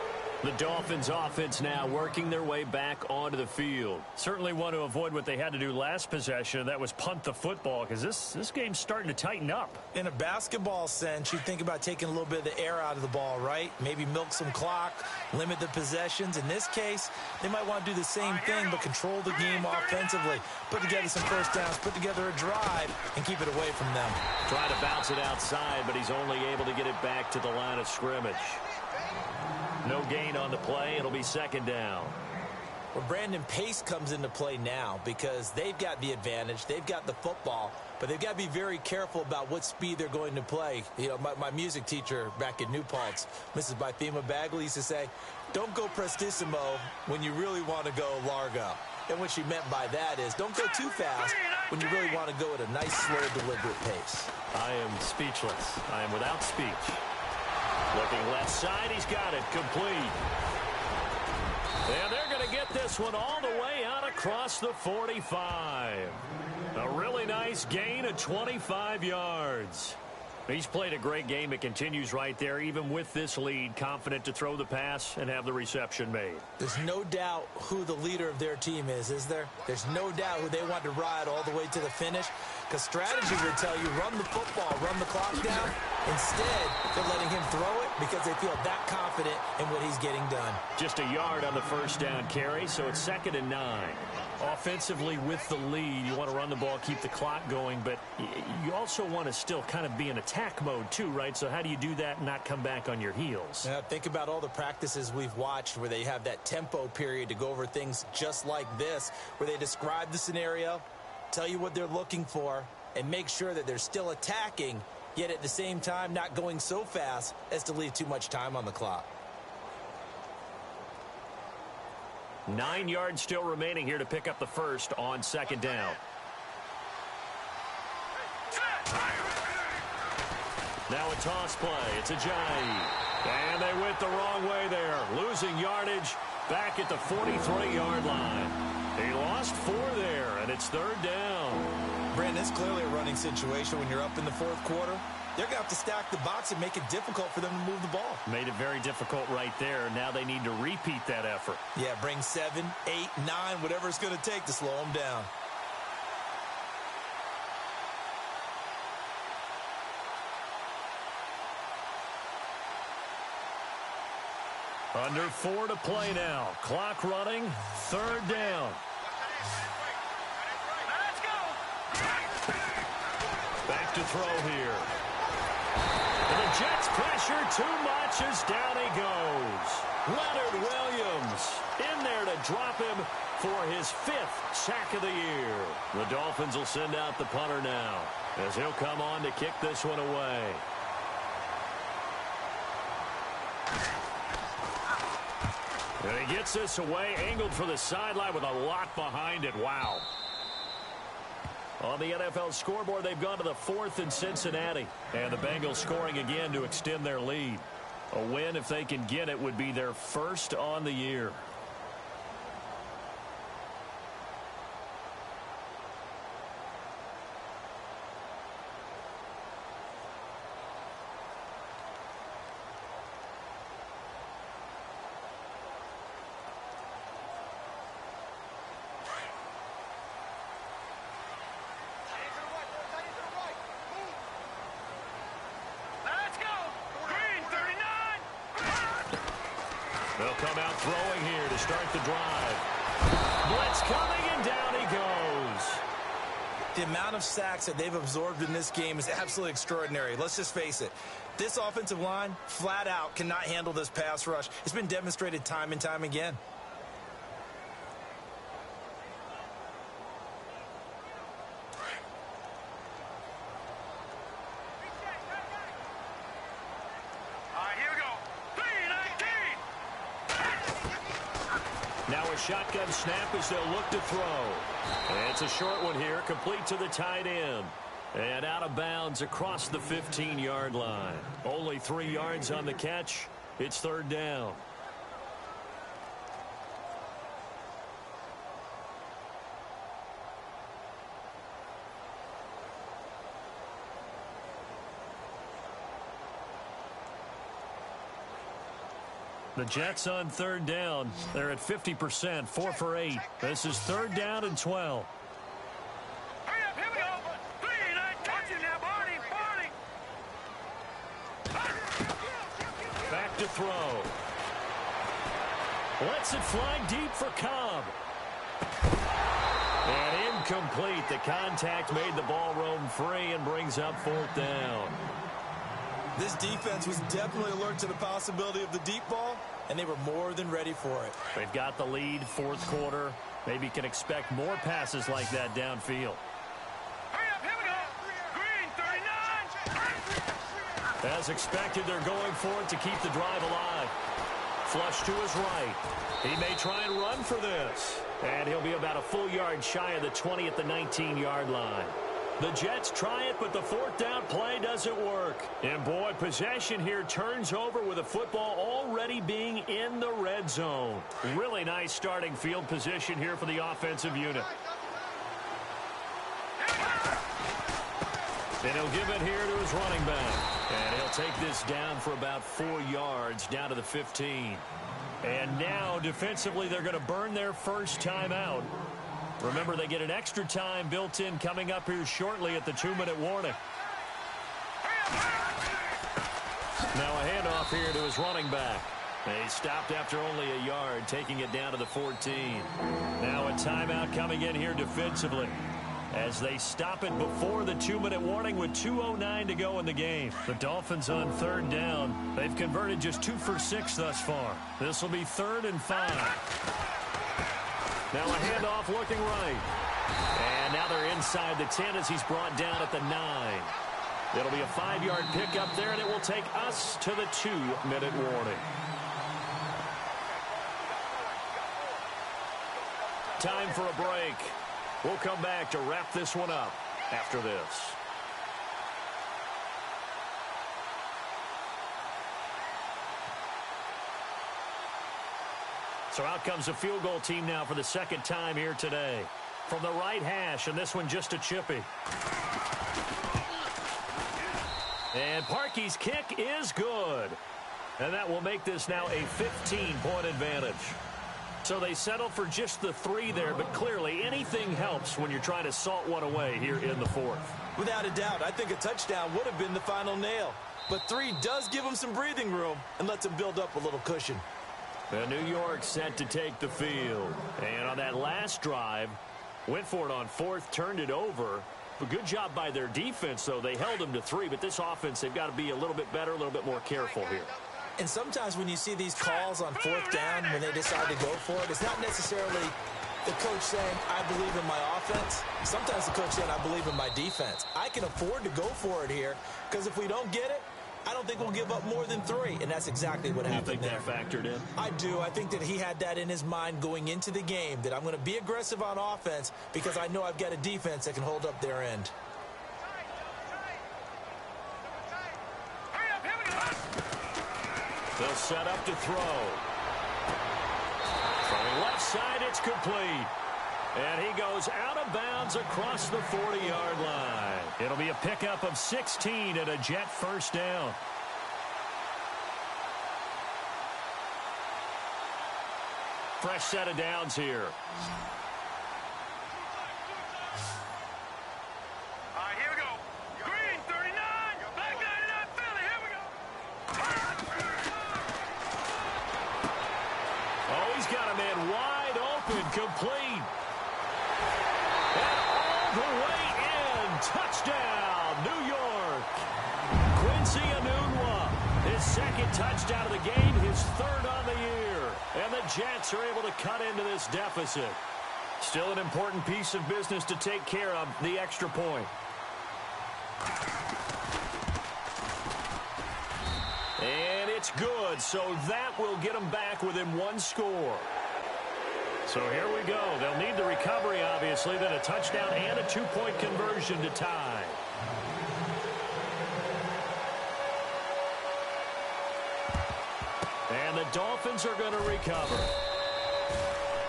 The Dolphins offense now working their way back onto the field. Certainly want to avoid what they had to do last possession. That was punt the football, because this game's starting to tighten up. In a basketball sense, you think about taking a little bit of the air out of the ball, right? Maybe milk some clock, limit the possessions. In this case, they might want to do the same thing, but control the game offensively. Put together some first downs, put together a drive, and keep it away from them. Trying to bounce it outside, but he's only able to get it back to the line of scrimmage. No gain on the play. It'll be second down. Well, Brandon, pace comes into play now because they've got the advantage. They've got the football, but they've got to be very careful about what speed they're going to play. You know, my music teacher back in New Paltz, Mrs. Bythema Bagley, used to say, don't go prestissimo when you really want to go largo. And what she meant by that is don't go too fast when you really want to go at a nice, slow, deliberate pace. I am speechless. I am without speech. Looking left side, he's got it complete. And they're going to get this one all the way out across the 45. A really nice gain of 25 yards. He's played a great game. It continues right there, even with this lead, confident to throw the pass and have the reception made. There's no doubt who the leader of their team is there? There's no doubt who they want to ride all the way to the finish, because strategy would tell you run the football, run the clock down. Instead, they're letting him throw it because they feel that confident in what he's getting done. Just a yard on the first down carry, so it's 2nd and 9. Offensively with the lead, you want to run the ball, keep the clock going, but you also want to still kind of be in attack mode too, right? So how do you do that and not come back on your heels? Now, think about all the practices we've watched where they have that tempo period to go over things just like this, where they describe the scenario, tell you what they're looking for, and make sure that they're still attacking, yet at the same time not going so fast as to leave too much time on the clock. 9 yards still remaining here to pick up the first on 2nd down. Now a toss play. It's Ajayi. And they went the wrong way there. Losing yardage back at the 43-yard line. He lost 4 there, and it's 3rd down. Brandon, it's clearly a running situation when you're up in the 4th quarter. They're going to have to stack the box and make it difficult for them to move the ball. Made it very difficult right there. Now they need to repeat that effort. Yeah, bring 7, 8, 9, whatever it's going to take to slow them down. Under 4 to play now. Clock running. 3rd down. Let's go. Back to throw here. And the Jets pressure too much as down he goes. Leonard Williams in there to drop him for his 5th sack of the year. The Dolphins will send out the punter now as he'll come on to kick this one away. And he gets this away, angled for the sideline with a lot behind it. Wow. On the NFL scoreboard, they've gone to the 4th in Cincinnati. And the Bengals scoring again to extend their lead. A win, if they can get it, would be their first on the year. Let's go. Green 39. They'll come out throwing here to start the drive. Blitz coming, and down he goes. The amount of sacks that they've absorbed in this game is absolutely extraordinary. Let's just face it. This offensive line, flat out, cannot handle this pass rush. It's been demonstrated time and time again. Now a shotgun snap as they'll look to throw. And it's a short one here, complete to the tight end. And out of bounds across the 15-yard line. Only 3 yards on the catch. It's third down. The Jets on third down. They're at 50%, 4 for 8. This is third down and 12. Hurry up, here we go. 3, 9, watch it now, Barney. Back to throw. Lets it fly deep for Cobb. And incomplete. The contact made the ball roam free and brings up fourth down. This defense was definitely alert to the possibility of the deep ball, and they were more than ready for it. They've got the lead, fourth quarter. Maybe can expect more passes like that downfield. Hurry up, here we go. Green, 39. As expected, they're going for it to keep the drive alive. Flush to his right. He may try and run for this. And he'll be about a full yard shy of the 20 at the 19-yard line. The Jets try it, but the fourth down play doesn't work. And, boy, possession here turns over with the football already being in the red zone. Really nice starting field position here for the offensive unit. And he'll give it here to his running back. And he'll take this down for about 4 yards, down to the 15. And now, defensively, they're going to burn their first timeout. Remember, they get an extra time built in coming up here shortly at the 2-minute warning. Now a handoff here to his running back. He stopped after only a yard, taking it down to the 14. Now a timeout coming in here defensively as they stop it before the 2-minute warning with 2:09 to go in the game. The Dolphins on third down. They've converted just 2 for 6 thus far. This will be 3rd and 5. Now a handoff looking right. And now they're inside the 10 as he's brought down at the 9. It'll be a 5-yard pickup there, and it will take us to the 2-minute warning. Time for a break. We'll come back to wrap this one up after this. So out comes the field goal team now for the second time here today. From the right hash, and this one just a chippy. And Parkey's kick is good. And that will make this now a 15-point advantage. So they settle for just the 3 there, but clearly anything helps when you're trying to salt one away here in the 4th. Without a doubt, I think a touchdown would have been the final nail. But 3 does give them some breathing room and lets them build up a little cushion. And New York set to take the field. And on that last drive, went for it on 4th, turned it over. But good job by their defense, though. They held them to 3, but this offense, they've got to be a little bit better, a little bit more careful here. And sometimes when you see these calls on 4th down, when they decide to go for it, it's not necessarily the coach saying, I believe in my offense. Sometimes the coach saying, I believe in my defense. I can afford to go for it here, because if we don't get it, I don't think we'll give up more than 3, and that's exactly what happened there. You think that factored in? I do. I think that he had that in his mind going into the game, that I'm going to be aggressive on offense because I know I've got a defense that can hold up their end. They'll set up to throw. From the left side, it's complete. And he goes out of bounds across the 40-yard line. It'll be a pickup of 16 and a Jet first down. Fresh set of downs here. All right, here we go. Green, 39. Black 99, Philly. Here we go. Oh, he's got a man wide open, complete. And all the way in. Touchdown, New York. Quincy Enunwa, his second touchdown of the game, his 3rd on the year. And the Jets are able to cut into this deficit. Still an important piece of business to take care of, the extra point. And it's good, so that will get them back within 1 score. So here we go. They'll need the recovery, obviously, then a touchdown and a 2-point conversion to tie. And the Dolphins are going to recover.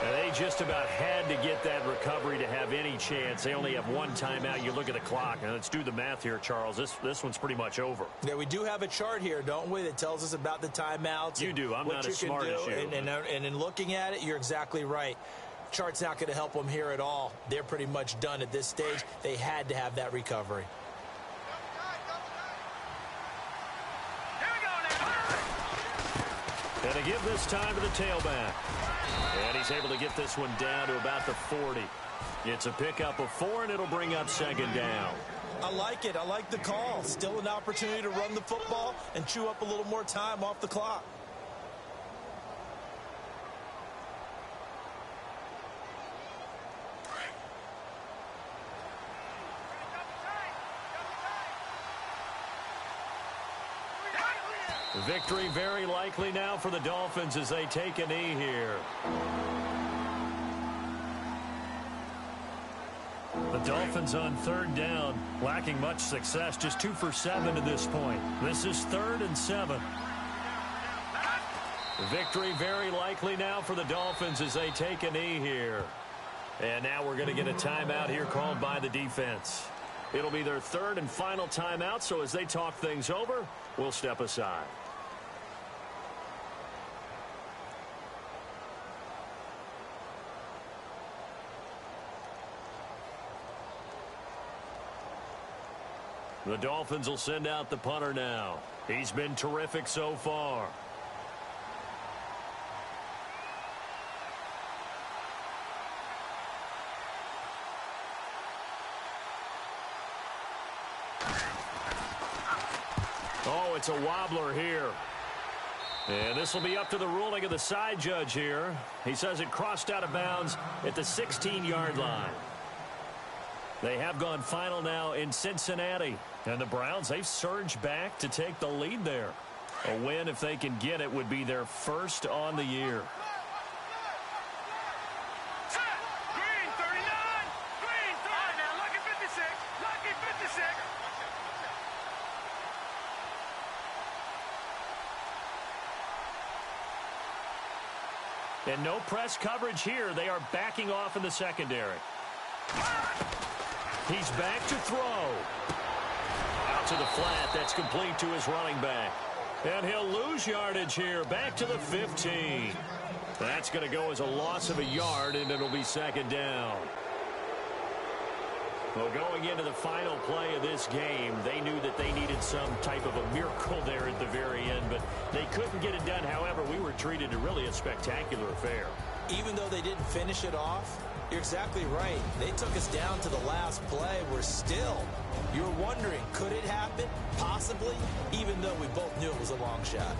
And they just about had to get that recovery to have any chance. They only have one timeout. You look at the clock, and let's do the math here, Charles. This one's pretty much over. Yeah, we do have a chart here, don't we, that tells us about the timeouts. You do. I'm not as smart as you. And in looking at it, you're exactly right. Chart's not going to help them here at all. They're pretty much done at this stage. They had to have that recovery. And to give this time to the tailback. And he's able to get this one down to about the 40. It's a pickup of 4, and it'll bring up second down. I like it. I like the call. Still an opportunity to run the football and chew up a little more time off the clock. Victory very likely now for the Dolphins as they take a knee here. The Dolphins on third down, lacking much success, just 2 for 7 to this point. This is 3rd and 7. Victory very likely now for the Dolphins as they take a knee here. And now we're going to get a timeout here called by the defense. It'll be their 3rd and final timeout, so as they talk things over, we'll step aside. The Dolphins will send out the punter now. He's been terrific so far. Oh, it's a wobbler here. And this will be up to the ruling of the side judge here. He says it crossed out of bounds at the 16-yard line. They have gone final now in Cincinnati. And the Browns, they've surged back to take the lead there. A win, if they can get it, would be their first on the year. Green 39. Green 39. Now lucky 56. Lucky 56. And no press coverage here. They are backing off in the secondary. He's back to throw. Out to the flat. That's complete to his running back. And he'll lose yardage here. Back to the 15. That's going to go as a loss of a yard, and it'll be second down. Well, going into the final play of this game, they knew that they needed some type of a miracle there at the very end, but they couldn't get it done. However, we were treated to really a spectacular affair. Even though they didn't finish it off, you're exactly right. They took us down to the last play. We're still, you're wondering, could it happen? Possibly, even though we both knew it was a long shot.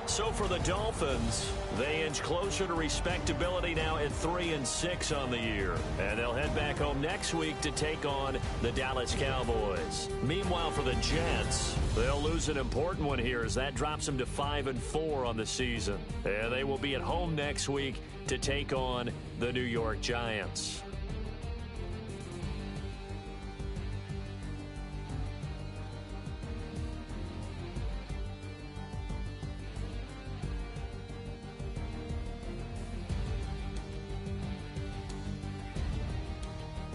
So for the Dolphins, they inch closer to respectability now at 3-6 on the year. And they'll head back home next week to take on the Dallas Cowboys. Meanwhile, for the Jets, they'll lose an important one here as that drops them to 5-4 on the season. And they will be at home next week to take on the New York Giants.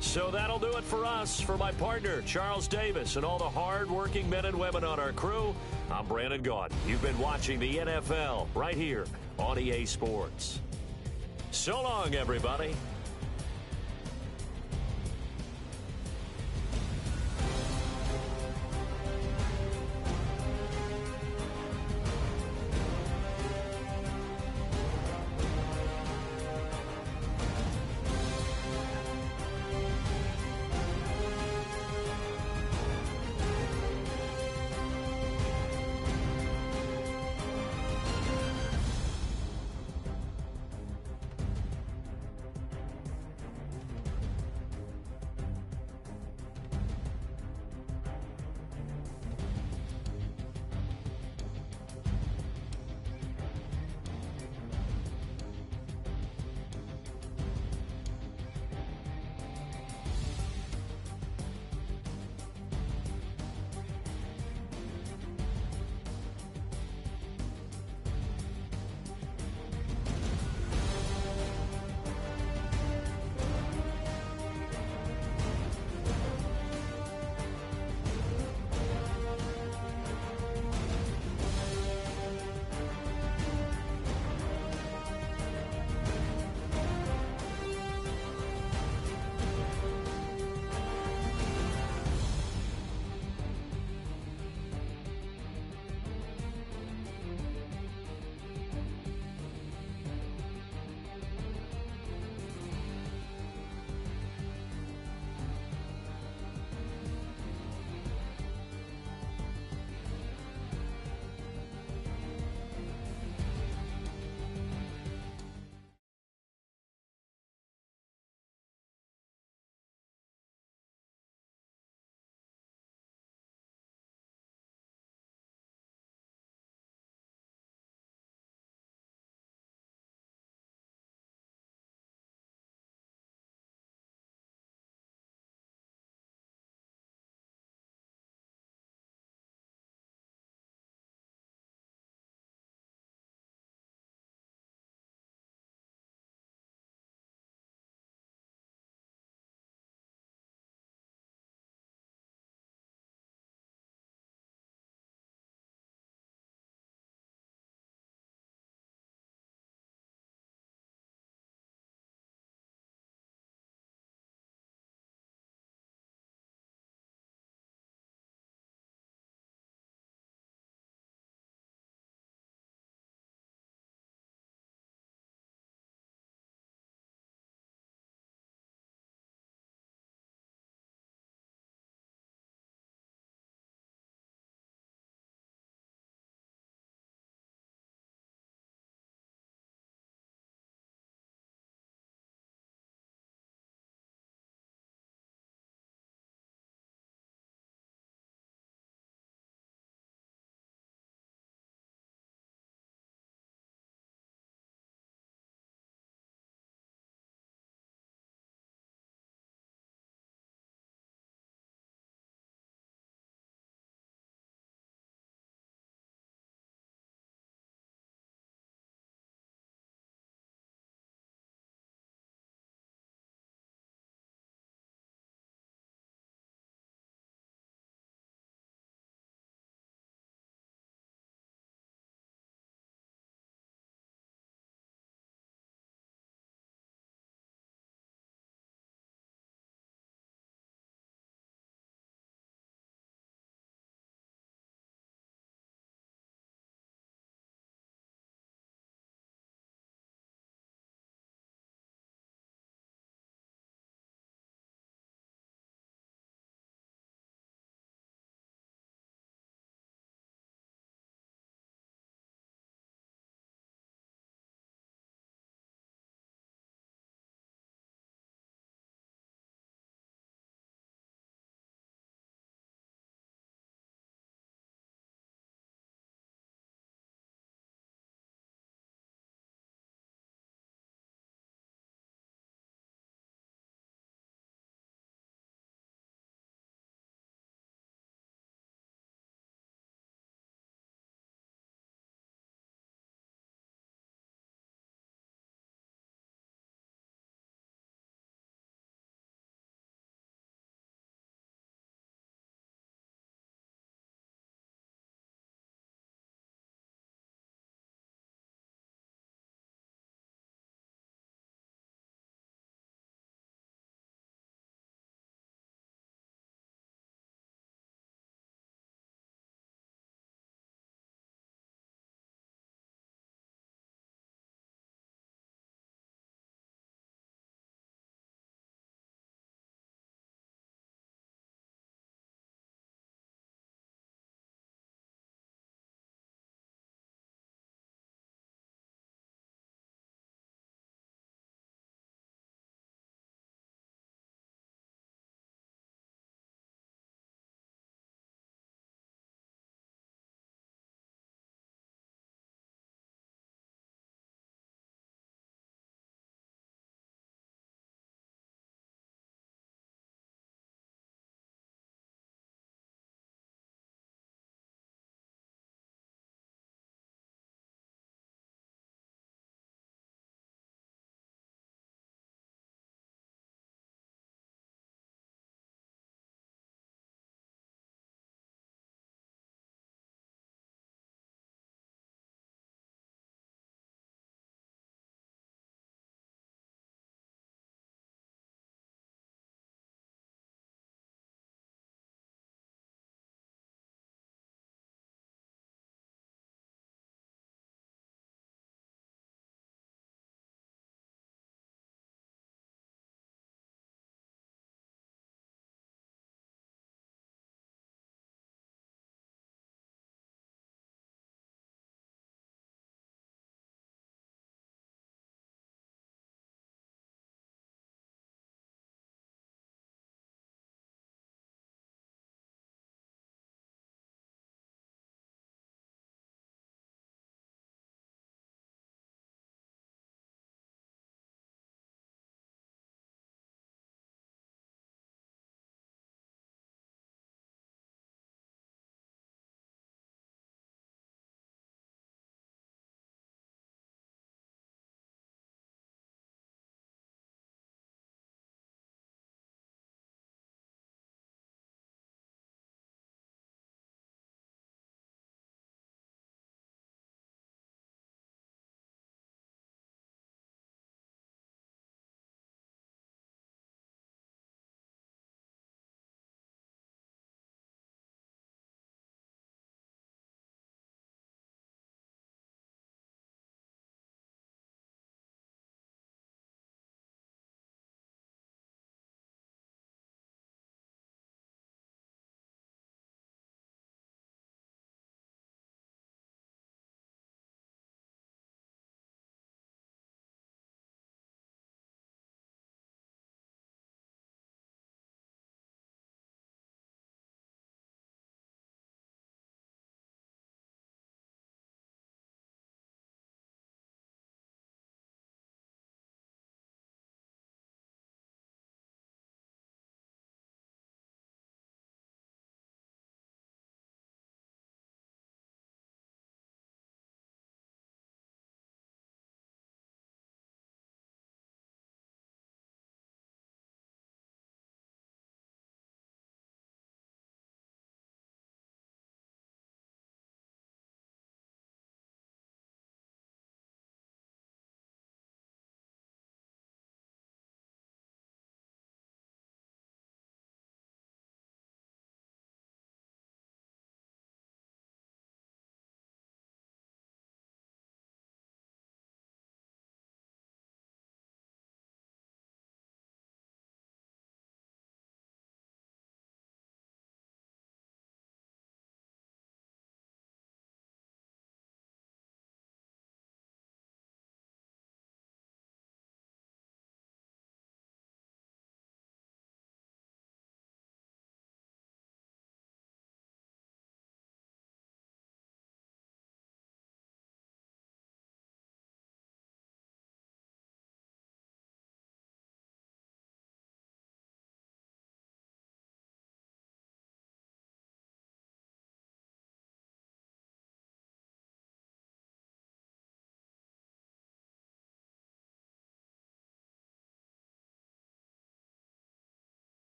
So that'll do it for us. For my partner, Charles Davis, and all the hard-working men and women on our crew, I'm Brandon Gaudin. You've been watching the NFL right here on EA Sports. So long, everybody.